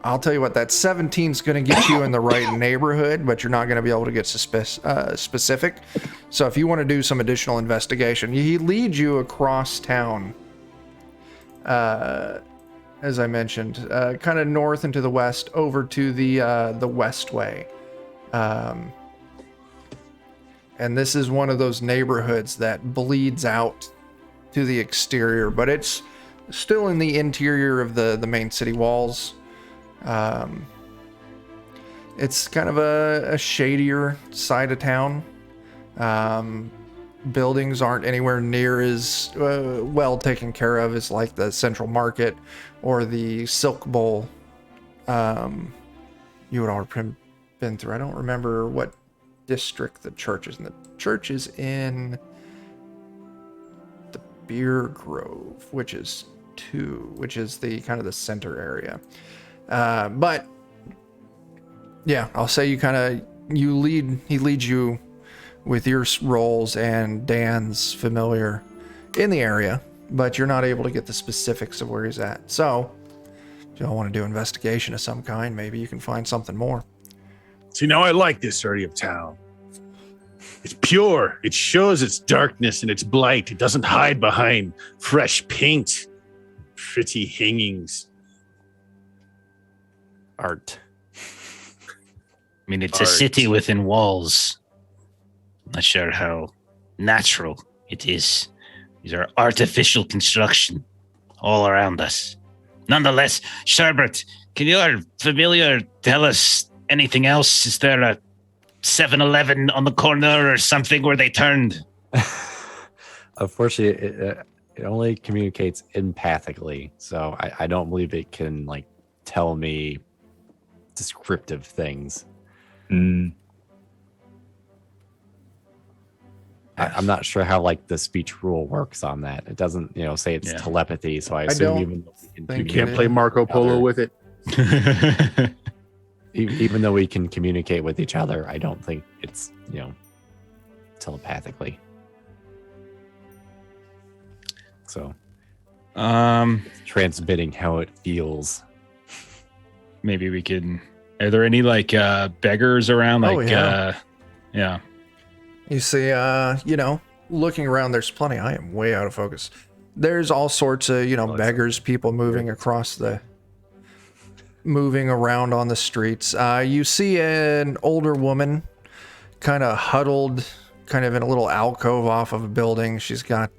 I'll tell you what, that 17 is going to get you in the right neighborhood, but you're not going to be able to get specific. So if you want to do some additional investigation, he leads you across town. As I mentioned, kind of north and to the west, over to the Westway. And this is one of those neighborhoods that bleeds out to the exterior, but it's still in the interior of the main city walls. It's kind of a shadier side of town. Buildings aren't anywhere near as well taken care of as like the Central Market or the Silk Bowl. You would all have been through. I don't remember what district the church is in. The church is in the Beer Grove, which is the kind of the center area. But yeah, I'll say he leads you with your rolls and Dan's familiar in the area, but you're not able to get the specifics of where he's at. So if you all want to do investigation of some kind, maybe you can find something more. See, now I like this area of town. It's pure. It shows its darkness and its blight. It doesn't hide behind fresh paint, pretty hangings. Art. I mean, it's a city within walls. I'm not sure how natural it is. These are artificial construction all around us. Nonetheless, Sherbert, can your familiar tell us anything else? Is there a 7-Eleven on the corner or something where they turned? Unfortunately, it only communicates empathically, so I don't believe it can like tell me descriptive things. I'm not sure how like the speech rule works on that. It doesn't, say it's telepathy. So I assume even though we can You can't play Marco Polo with it. even though we can communicate with each other, I don't think it's telepathically. So, it's transmitting how it feels. Maybe we can. Are there any like beggars around? Like, yeah. You see, looking around, there's plenty. I am way out of focus. There's all sorts of, beggars, people moving around on the streets. You see an older woman kind of huddled, kind of in a little alcove off of a building. She's got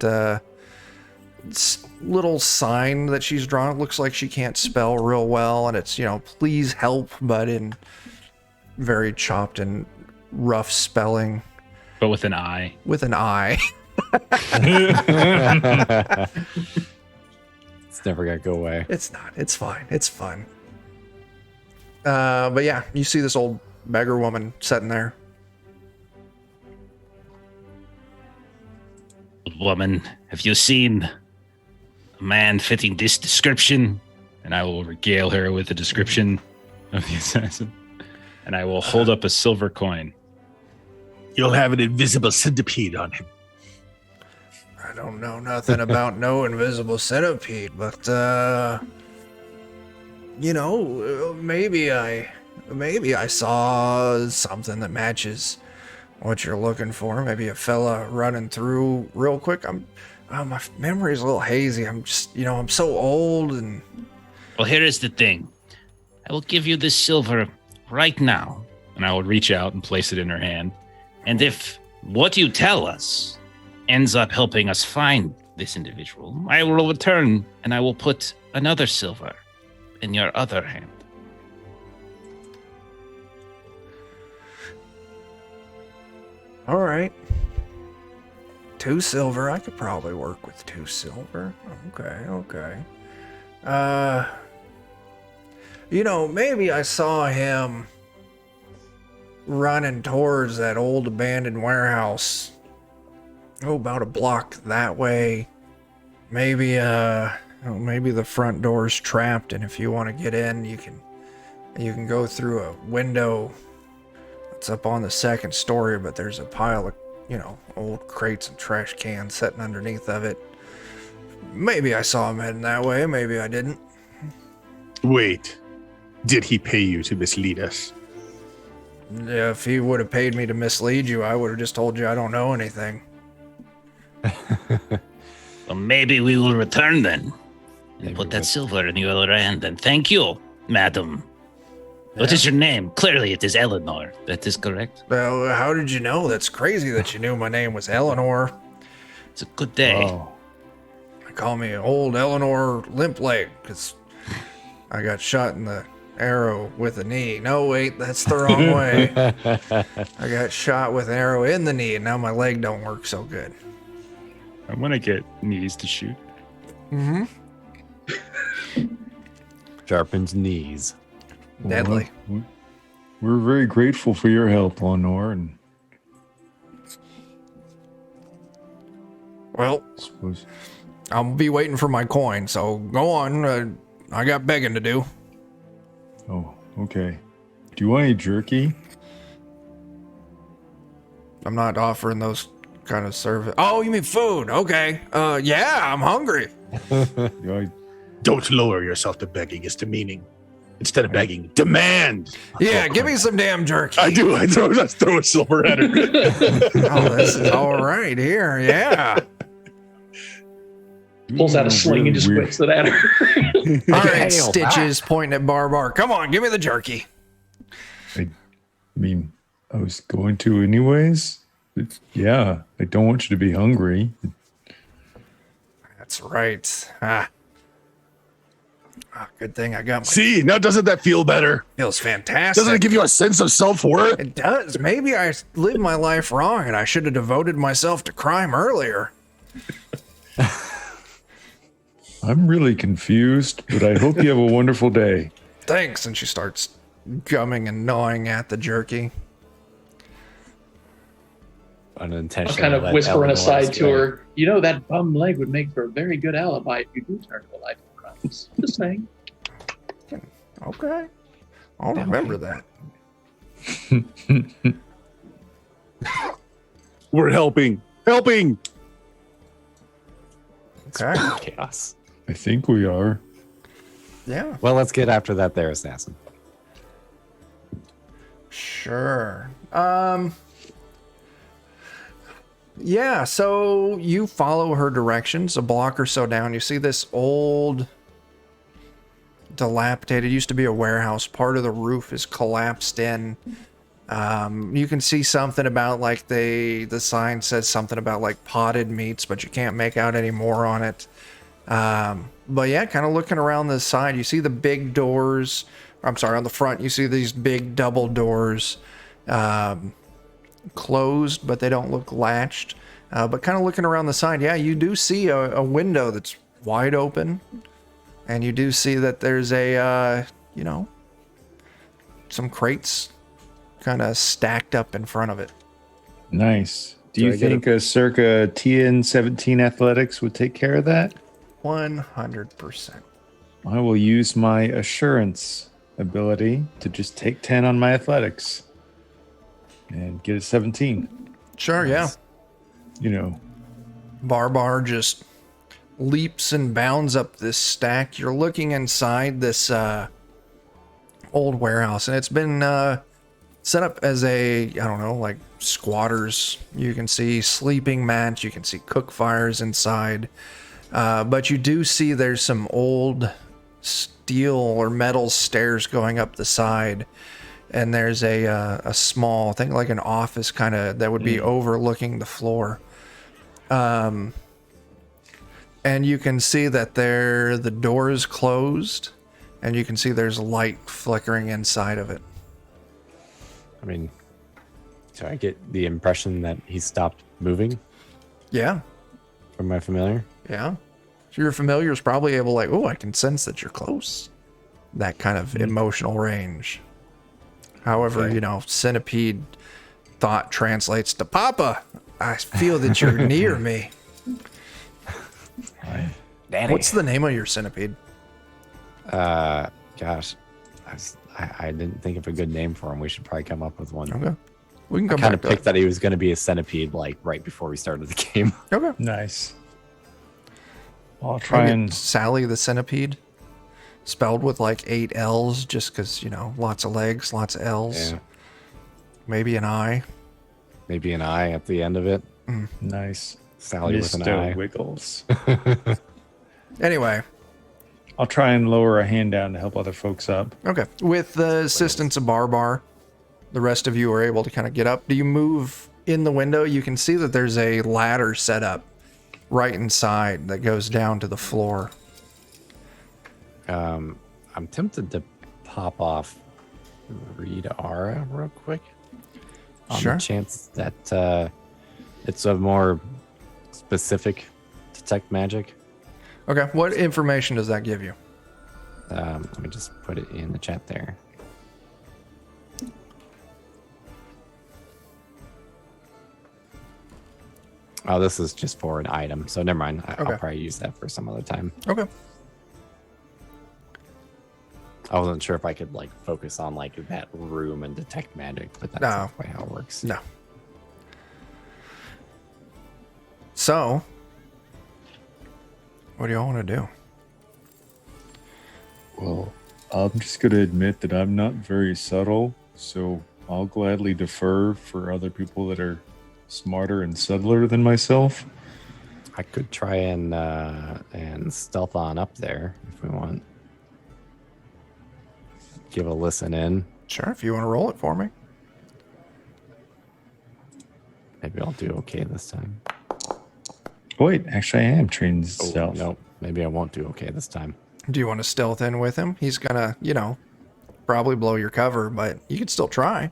little sign that she's drawn. It looks like she can't spell real well, and it's, please help, but in very chopped and rough spelling. But with an I. With an I. It's never gonna go away. It's not. It's fine. It's fun. But yeah, you see this old beggar woman sitting there. Woman, have you seen a man fitting this description? And I will regale her with a description of the assassin. And I will hold up a silver coin. You'll have an invisible centipede on him. I don't know nothing about no invisible centipede, but maybe I saw something that matches what you're looking for. Maybe a fella running through real quick. My memory's a little hazy. I'm just, I'm so old and. Well, here is the thing. I will give you this silver right now. And I will reach out and place it in her hand. And if what you tell us ends up helping us find this individual, I will return and I will put another silver in your other hand. All right. 2 silver. I could probably work with 2 silver. Okay. Maybe I saw him running towards that old abandoned warehouse. About a block that way. Maybe the front door's trapped, and if you want to get in, you can go through a window. It's up on the 2nd story, but there's a pile of, old crates and trash cans sitting underneath of it. Maybe I saw him heading that way, maybe I didn't. Wait, did he pay you to mislead us? If he would have paid me to mislead you, I would have just told you I don't know anything. Well, maybe we will return then and put that silver in your other hand. And thank you, madam. Yeah. What is your name? Clearly it is Eleanor. That is correct. Well, how did you know? That's crazy that you knew my name was Eleanor. It's a good day. Wow. They call me old Eleanor Limpleg because I got shot in the arrow with a knee. No, wait, that's the wrong way. I got shot with an arrow in the knee, and now my leg don't work so good. I want to get knees to shoot. Mm-hmm. Sharpens knees. Deadly. Well, we're very grateful for your help, Lenore, and well, suppose I'll be waiting for my coin, so go on. I got begging to do. Oh, okay. Do you want any jerky? I'm not offering those kind of service. Oh, you mean food? Okay. Yeah, I'm hungry. Don't lower yourself to begging. It's demeaning. Instead of begging, demand. Yeah, give me some damn jerky. I do. I throw a silver at her. Oh, this is all right here. Yeah. Pulls out a sling and just whips it at her. All right, Stitches pointing at Barbar. Come on, give me the jerky. I mean, I was going to anyways. Yeah, I don't want you to be hungry. That's right. Good thing I got my... See, now doesn't that feel better? Feels fantastic. Doesn't it give you a sense of self-worth? It does. Maybe I lived my life wrong and I should have devoted myself to crime earlier. I'm really confused, but I hope you have a wonderful day. Thanks. And she starts gumming and gnawing at the jerky. Unintentionally. I'll kind of whisper an aside to her. You know, that bum leg would make for a very good alibi if you do turn to the life of crimes. Just saying. Okay. I'll remember that. We're helping. Helping. Okay. Chaos. I think we are. Yeah. Well, let's get after that there, assassin. Sure. Yeah, so you follow her directions a block or so down. You see this old, dilapidated, used to be a warehouse. Part of the roof is collapsed in. You can see something about like the sign says something about like potted meats, but you can't make out any more on it. But yeah, kind of looking around the side, you see the big doors. I'm sorry, on the front, you see these big double doors, closed, but they don't look latched. But kind of looking around the side, yeah, you do see a window that's wide open, and you do see that there's a, some crates kind of stacked up in front of it. Nice. Do you think a circa TN 17 athletics would take care of that? 100%. I will use my assurance ability to just take 10 on my athletics and get a 17. Sure, yeah. Barbar just leaps and bounds up this stack. You're looking inside this old warehouse, and it's been set up as a, like squatters. You can see sleeping mats, you can see cook fires inside, but you do see there's some old steel or metal stairs going up the side, and there's a small thing like an office kind of that would be overlooking the floor. And you can see that the door is closed, and you can see there's light flickering inside of it. I mean, so I get the impression that he stopped moving. Yeah. From my familiar. Yeah. So your familiar is probably able, like, oh, I can sense that you're close. That kind of emotional range. However, centipede thought translates to Papa. I feel that you're near me. Daddy. What's the name of your centipede? Gosh, I didn't think of a good name for him. We should probably come up with one. Okay. We can come kind back of picked that he was going to be a centipede, like right before we started the game. Okay. Nice. I'll try and Sally the centipede, spelled with like 8 L's, just because lots of legs, lots of L's. Yeah. Maybe an I. Maybe an I at the end of it. Nice. Sally with an I. Wiggles. Anyway. I'll try and lower a hand down to help other folks up. Okay. With the assistance of Barbar, the rest of you are able to kind of get up. Do you move in the window? You can see that there's a ladder set up right inside that goes down to the floor. I'm tempted to pop off Read Aura real quick. On the chance that it's a more specific detect magic. Okay, what information does that give you? Let me just put it in the chat there. Oh, this is just for an item, so never mind. I'll probably use that for some other time. Okay. I wasn't sure if I could like focus on like that room and detect magic, but that's not quite how it works. No. So, what do y'all want to do? Well, I'm just going to admit that I'm not very subtle, so I'll gladly defer for other people that are smarter and subtler than myself. I could try and stealth on up there if we want. Give a listen in. Sure, if you want to roll it for me. Maybe I'll do okay this time. Wait, actually I am trained stealth. No, maybe I won't do okay this time. Do you want to stealth in with him? He's gonna, probably blow your cover, but you could still try.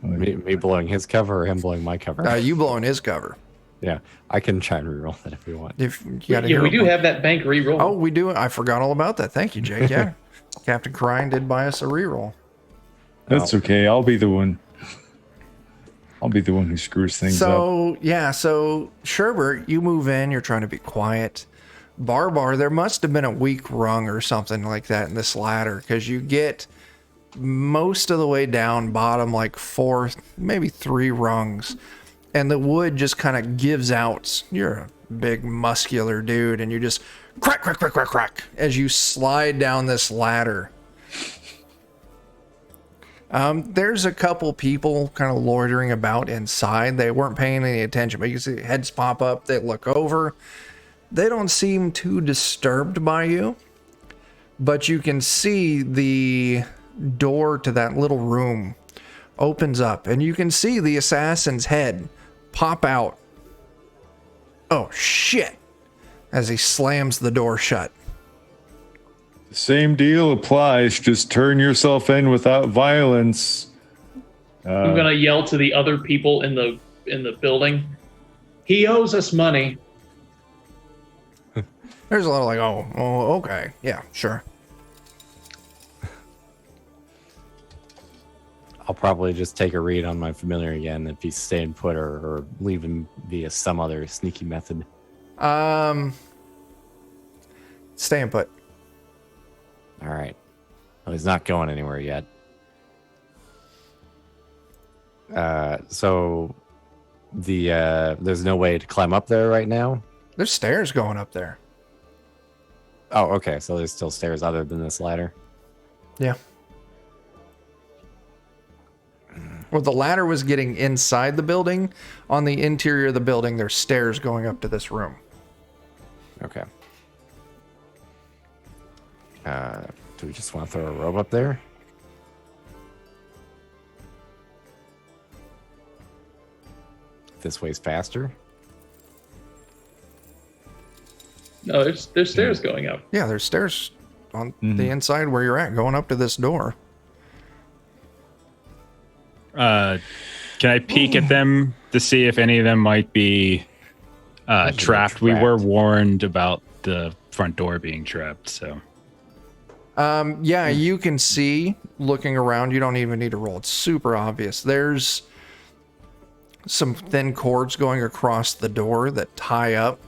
Me blowing his cover or him blowing my cover? You blowing his cover. Yeah, I can try and reroll that if we want. If you yeah, we do have that bank reroll. Oh, we do. I forgot all about that. Thank you, Jake. Yeah, Captain Crine did buy us a reroll. That's okay. I'll be the one. I'll be the one who screws things up. So Sherbert, you move in. You're trying to be quiet. Barbar, there must have been a weak rung or something like that in this ladder, because you get most of the way down bottom, like 4, maybe 3 rungs, and the wood just kind of gives out. You're a big muscular dude, and you just crack, crack, crack, crack, crack as you slide down this ladder. There's a couple people kind of loitering about inside. They weren't paying any attention, but you can see heads pop up. They look over. They don't seem too disturbed by you, but you can see the door to that little room opens up, and you can see the assassin's head pop out. Oh, shit! As he slams the door shut. The same deal applies. Just turn yourself in without violence. I'm gonna yell to the other people in the building. He owes us money. There's a little like, oh, okay, yeah, sure. I'll probably just take a read on my familiar again if he's staying put or leave him via some other sneaky method. Staying put. All right. Well, he's not going anywhere yet. So there's no way to climb up there right now? There's stairs going up there. Oh, okay. So there's still stairs other than this ladder? Yeah. Well, the ladder was getting inside the building. On the interior of the building, there's stairs going up to this room. Okay. Do we just want to throw a rope up there? This way's faster? No, there's stairs going up. Yeah, there's stairs on the inside where you're at, going up to this door. Can I peek at them to see if any of them might be trapped? We were warned about the front door being trapped, so. Yeah, you can see looking around. You don't even need to roll. It's super obvious. There's some thin cords going across the door that tie up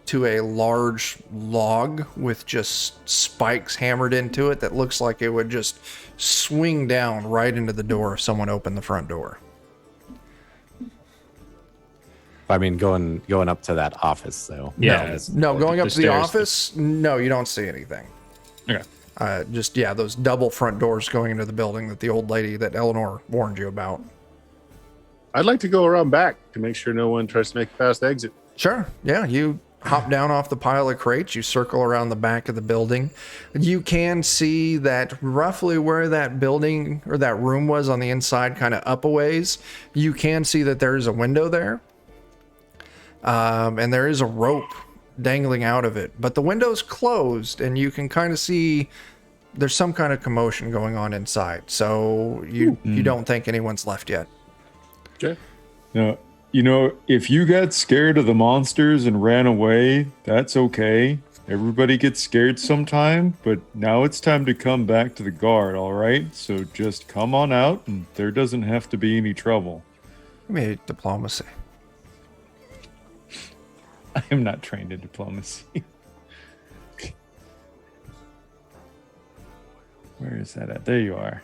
to a large log with just spikes hammered into it that looks like it would just swing down right into the door if someone opened the front door. I mean, going up to that office, though. Yeah. No, going up to the stairs. office, no, you don't see anything. Okay. Just, yeah, those double front doors going into the building that the old lady that Eleanor warned you about. I'd like to go around back to make sure no one tries to make a fast exit. Sure. Yeah, you hop down off the pile of crates. You circle around the back of the building. You can see that roughly where that building or that room was on the inside, kind of up a ways, you can see that there is a window there. And there is a rope dangling out of it. But the window's closed, and you can kind of see there's some kind of commotion going on inside. So you don't think anyone's left yet. Okay. Now, you know, if you got scared of the monsters and ran away, that's okay. Everybody gets scared sometime, but now it's time to come back to the guard, all right? So just come on out, and there doesn't have to be any trouble. Give me diplomacy. I am not trained in diplomacy. Where is that at? There you are.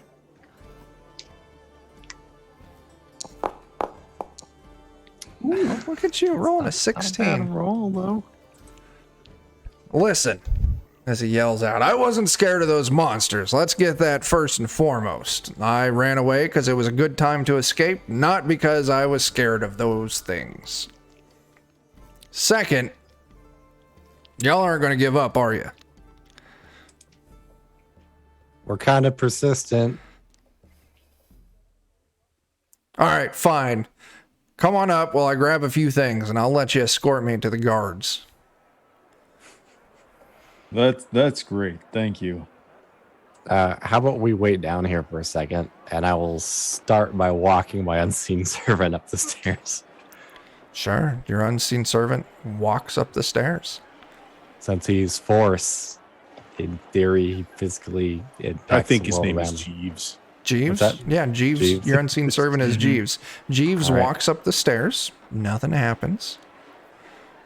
Ooh, look at you rolling a 16. Roll, though. Listen, as he yells out, I wasn't scared of those monsters. Let's get that first and foremost. I ran away because it was a good time to escape, not because I was scared of those things. Second, y'all aren't going to give up, are you? We're kind of persistent. All right, fine. Come on up while I grab a few things, and I'll let you escort me to the guards. That's great. Thank you. How about we wait down here for a second, and I will start by walking my unseen servant up the stairs. Sure, your unseen servant walks up the stairs. Since he's force, in theory, he physically impacts I think the his world name around is him. Jeeves. Jeeves? What's that? Yeah, Jeeves. Jeeves. Your unseen servant is Jeeves. Jeeves All right. walks up the stairs. Nothing happens.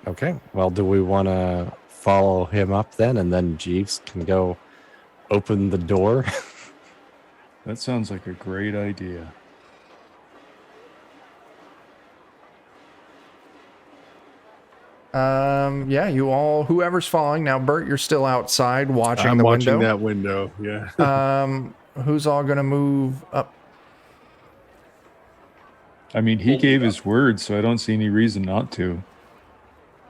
Okay. Well, do we want to follow him up then, and then Jeeves can go open the door? That sounds like a great idea. Yeah, you all, whoever's following. Now, Bert, you're still outside watching I'm the watching window. that window. Yeah. Who's all going to move up? I mean, he gave his word, so I don't see any reason not to.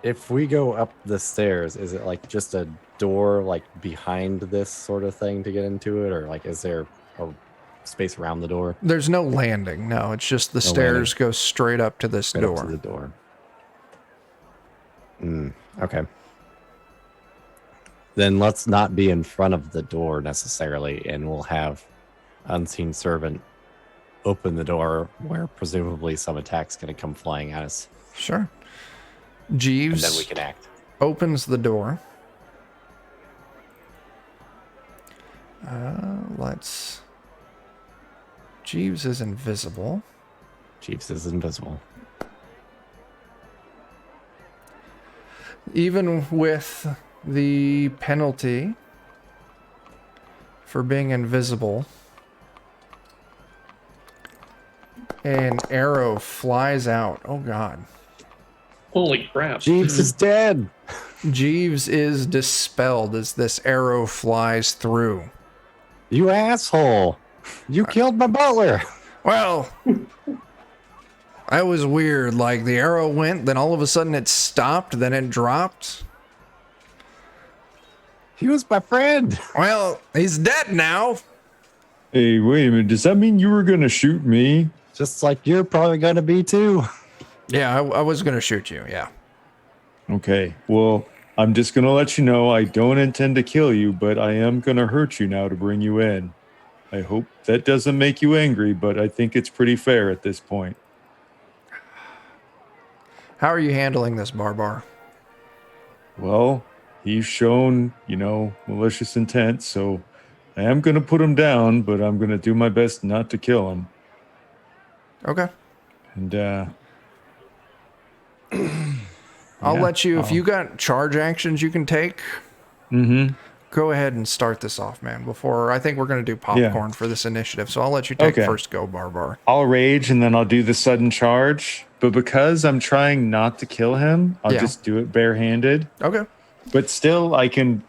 If we go up the stairs, is it like just a door like behind this sort of thing to get into it, or like is there a space around the door? There's no landing. No, it's just the stairs go straight up to this door. Up to the door. Okay. Then let's not be in front of the door necessarily, and we'll have Unseen Servant open the door where presumably some attack's going to come flying at us. Sure. Jeeves And then we can act. opens the door. Jeeves is invisible. Jeeves is invisible. Even with the penalty for being invisible, an arrow flies out. Oh, God. Holy crap. Jeeves is dead. Jeeves is dispelled as this arrow flies through. You asshole. You killed my butler. Well, that was weird. Like, the arrow went, then all of a sudden it stopped, then it dropped. He was my friend. Well, he's dead now. Hey, wait a minute. Does that mean you were going to shoot me? Just like you're probably going to be too. Yeah, I was going to shoot you, yeah. Okay, well, I'm just going to let you know I don't intend to kill you, but I am going to hurt you now to bring you in. I hope that doesn't make you angry, but I think it's pretty fair at this point. How are you handling this, Barbar? Well, he's shown, malicious intent, so I am going to put him down, but I'm going to do my best not to kill him. Okay. And, I'll let you, if you got charge actions you can take, go ahead and start this off, man. I think we're going to do popcorn for this initiative, so I'll let you take first go, Barbar. I'll rage and then I'll do the sudden charge, but because I'm trying not to kill him, I'll just do it barehanded. Okay. But still, I can,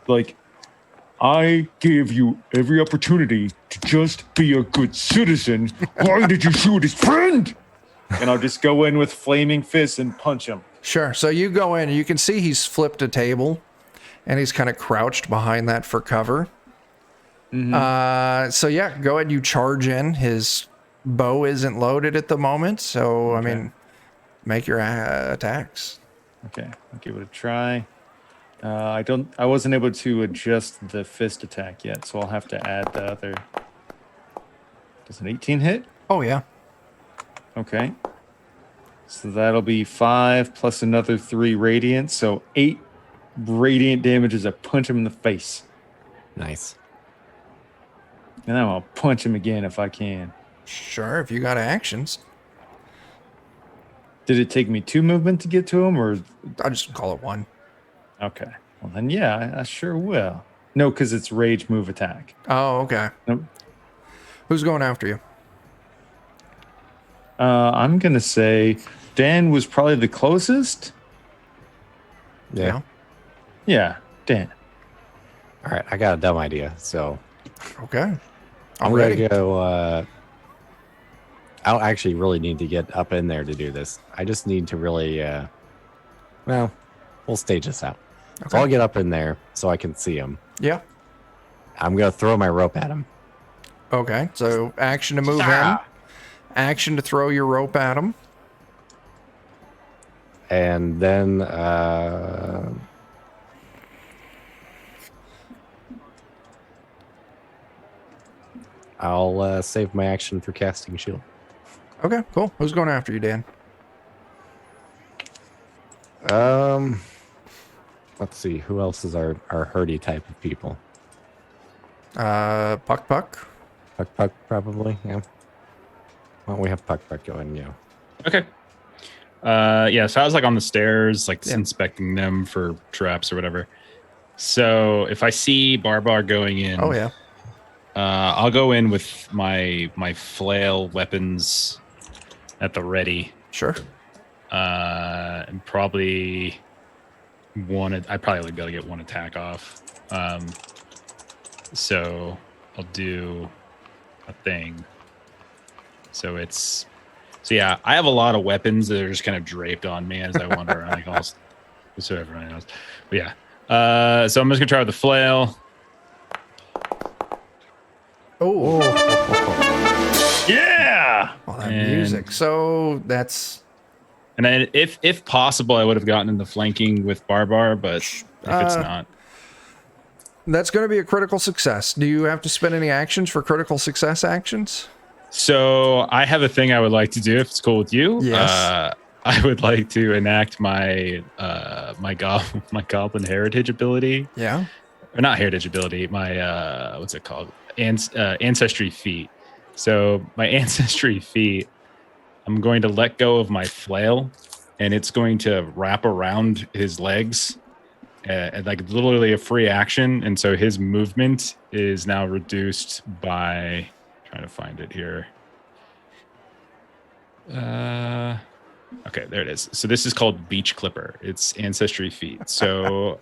I gave you every opportunity to just be a good citizen. Why did you shoot his friend? And I'll just go in with flaming fists and punch him. Sure. So you go in and you can see he's flipped a table and he's kind of crouched behind that for cover. So yeah, go ahead. You charge in. His bow isn't loaded at the moment. So, I mean, make your attacks. Okay. I'll give it a try. I wasn't able to adjust the fist attack yet, so I'll have to add the other. Does an 18 hit? Oh, yeah. Okay. So that'll be 5 plus another 3 radiant. So 8 radiant damage as I punch him in the face. Nice. And then I'll punch him again if I can. Sure, if you got actions. Did it take me 2 movement to get to him, or? I'll just call it 1. Okay. Well, then, yeah, I sure will. No, because it's rage move attack. Oh, okay. Nope. Who's going after you? I'm going to say Dan was probably the closest. Yeah. Yeah, Dan. All right, I got a dumb idea. So, okay. I'm going to go. I don't actually really need to get up in there to do this. I just need to really, we'll stage this out. Okay. So I'll get up in there so I can see him. Yeah. I'm going to throw my rope at him. Okay, so action to move in. Action to throw your rope at him. And then I'll save my action for casting shield. Okay, cool. Who's going after you, Dan? Let's see. Who else is our herdy type of people? Puck. Puck, probably, yeah. Why don't we have Puck going, yeah. Okay. So I was on the stairs, inspecting them for traps or whatever. So if I see Barbar going in, I'll go in with my flail weapons at the ready. Sure. And probably I probably only be able to get one attack off. So I'll do a thing. So I have a lot of weapons that are just kind of draped on me as I wander around, so everyone knows. But yeah, so I'm just gonna try with the flail. Oh. music. So that's. And then, if possible, I would have gotten into flanking with Barbar, but if it's not, that's going to be a critical success. Do you have to spend any actions for critical success actions? So I have a thing I would like to do if it's cool with you. Yes. I would like to enact my my goblin heritage ability. Yeah. Or not heritage ability. My what's it called? Ancestry feat. So my ancestry feat, I'm going to let go of my flail, and it's going to wrap around his legs, like literally a free action. And so his movement is now reduced by. Trying to find it here. Okay, there it is. So this is called Beach Clipper. It's ancestry feat. So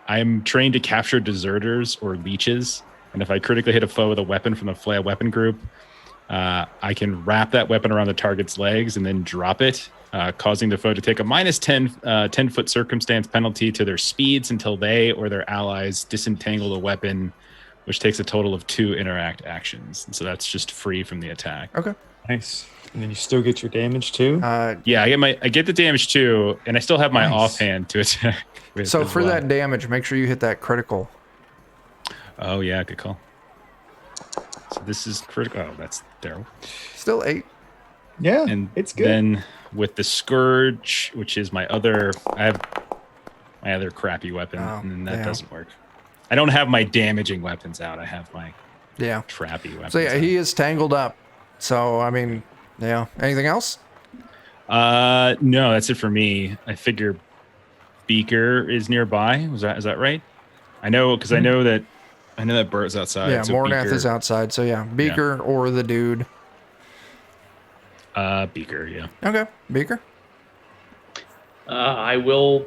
I'm trained to capture deserters or leeches, and if I critically hit a foe with a weapon from the flail weapon group, I can wrap that weapon around the target's legs and then drop it, causing the foe to take a minus 10-foot circumstance penalty to their speeds until they or their allies disentangle the weapon, which takes a total of 2 interact actions. And so that's just free from the attack. Okay. Nice. And then you still get your damage too? Yeah, I get the damage too, and I still have my offhand to attack with. So for that damage, make sure you hit that critical. Oh yeah, good call. So this is critical. Oh, that's terrible. Still 8. Yeah, And it's good. then with the scourge, which is I have my other crappy weapon, and that doesn't work. I don't have my damaging weapons out. I have my trappy weapons. So yeah, he is tangled up. So I mean, yeah. Anything else? No, that's it for me. I figure Beaker is nearby. Is that right? I know because I know that Bert's outside. Yeah, so Mornath Beaker, is outside. So yeah, Beaker or the dude. Beaker, yeah. Okay, Beaker. I will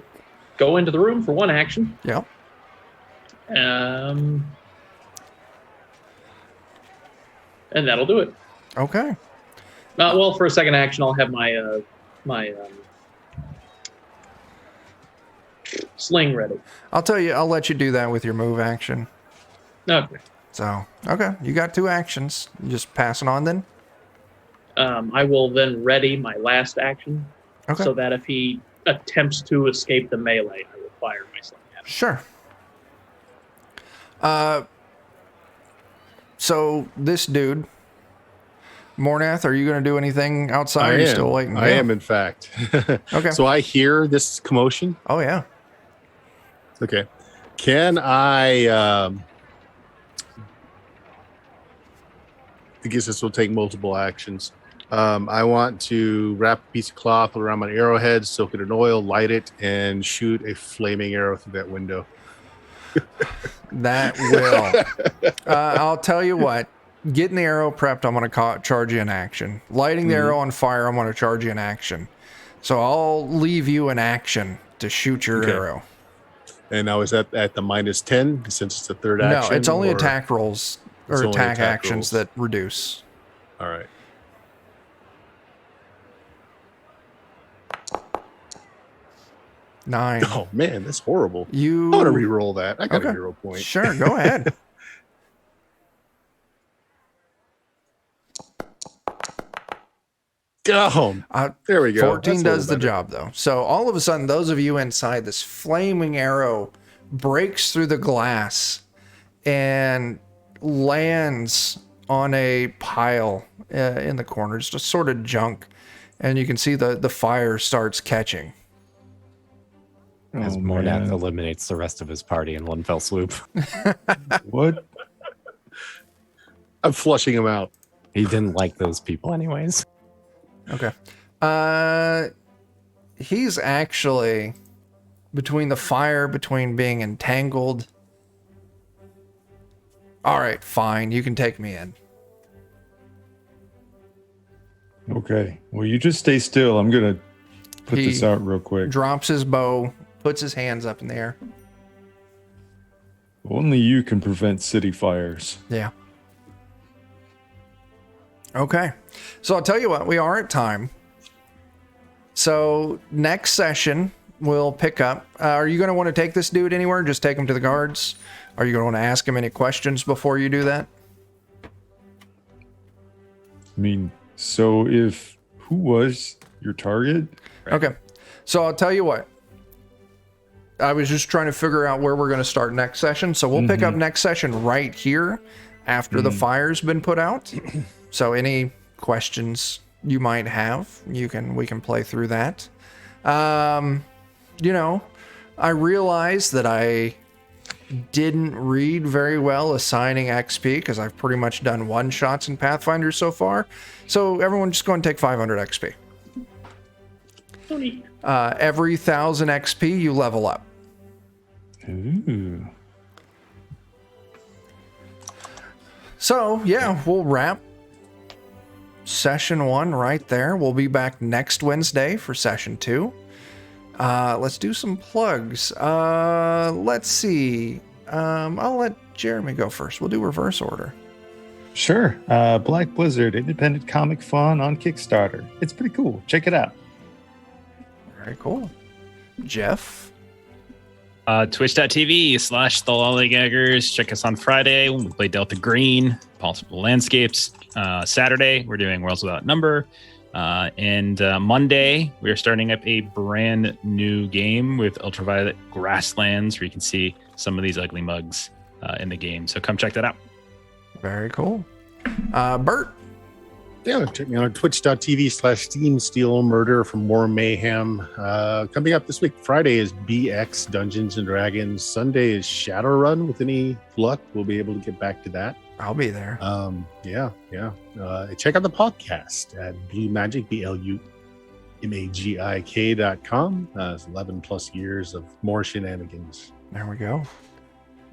go into the room for one action. Yeah. And that'll do it. Okay. Well, for a second action, I'll have my sling ready. I'll let you do that with your move action. Okay. So, okay, you got 2 actions. You just passing on then? I will then ready my last action, so that if he attempts to escape the melee, I will fire my sling at him. Sure. So this dude, Mornath, are you going to do anything outside? Are you still waiting? I am, in fact. Okay. So I hear this commotion. Oh, yeah. Okay. Can I guess this will take multiple actions. I want to wrap a piece of cloth around my arrowhead, soak it in oil, light it, and shoot a flaming arrow through that window. That will. I'll tell you what. Getting the arrow prepped, I'm going to charge you an action. Lighting the arrow on fire, I'm going to charge you an action. So I'll leave you an action to shoot your arrow. And now is that at the minus 10 since it's the third action? No, it's only attack rolls or attack actions rolls that reduce. All right. Nine. Oh man, that's horrible. I want to re-roll that. I got a hero point. Sure, go ahead. There we go. 14 does the job, though. So all of a sudden, those of you inside, this flaming arrow breaks through the glass and lands on a pile in the corner, just sort of junk. And you can see the fire starts catching. As Mornath eliminates the rest of his party in one fell swoop. What? I'm flushing him out. He didn't like those people anyways. Okay. He's actually between the fire, between being entangled. All right, fine. You can take me in. Okay. Well, you just stay still. I'm going to put this out real quick. Drops his bow, puts his hands up in the air. Only you can prevent city fires. Yeah. Okay. So I'll tell you what, we are at time. So next session, we'll pick up. Are you going to want to take this dude anywhere? Just take him to the guards? Are you going to want to ask him any questions before you do that? I mean, So who was your target? Okay. So I'll tell you what. I was just trying to figure out where we're going to start next session. So we'll pick up next session right here after the fire's been put out. So any questions you might have, we can play through that. You know, I realized that I didn't read very well assigning XP because I've pretty much done one-shots in Pathfinder so far. So everyone just go and take 500 XP. Every 1,000 XP, you level up. Ooh. So, yeah, we'll wrap session 1 right there. We'll be back next Wednesday for session 2. Let's do some plugs. Let's see. I'll let Jeremy go first. We'll do reverse order. Sure. Black Blizzard, independent comic fun on Kickstarter. It's pretty cool. Check it out. Very cool. Jeff? Twitch.tv/the Lollygaggers. Check us on Friday when we play Delta Green, Possible Landscapes. Saturday, we're doing Worlds Without Number. And Monday, we are starting up a brand new game with Ultraviolet Grasslands, where you can see some of these ugly mugs in the game. So come check that out. Very cool. Bert? Yeah, check me out on twitch.tv/Steam Steel Murder for more mayhem. Coming up this week, Friday is BX Dungeons and Dragons. Sunday is Shadowrun. With any luck, we'll be able to get back to that. I'll be there. Yeah. Check out the podcast at Blue Magic, BLUMAGIK.com. It's 11 plus years of more shenanigans. There we go.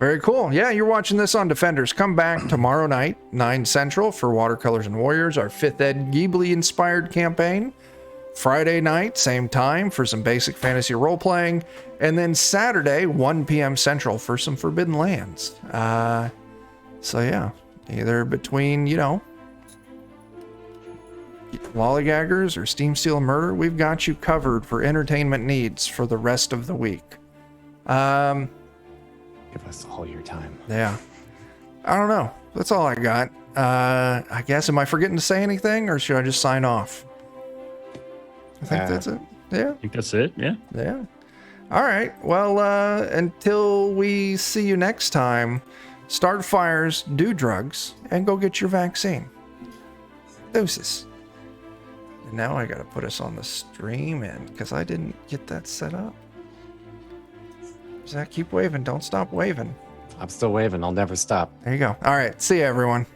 Very cool. Yeah, you're watching this on Defenders. Come back tomorrow night, 9 Central, for Watercolors and Warriors, our 5th Ed Ghibli-inspired campaign. Friday night, same time, for some basic fantasy role-playing. And then Saturday, 1 p.m. Central, for some Forbidden Lands. So yeah, either between, Lollygaggers or Steam Steel Murder, we've got you covered for entertainment needs for the rest of the week. Give us all your time. Yeah. I don't know. That's all I got. I guess, am I forgetting to say anything, or should I just sign off? I think that's it. Yeah. I think that's it. Yeah. Yeah. All right. Well, until we see you next time, start fires, do drugs, and go get your vaccine. Deuces. And now I got to put us on the stream end because I didn't get that set up. Zach, keep waving. Don't stop waving. I'm still waving. I'll never stop. There you go. All right. See you, everyone.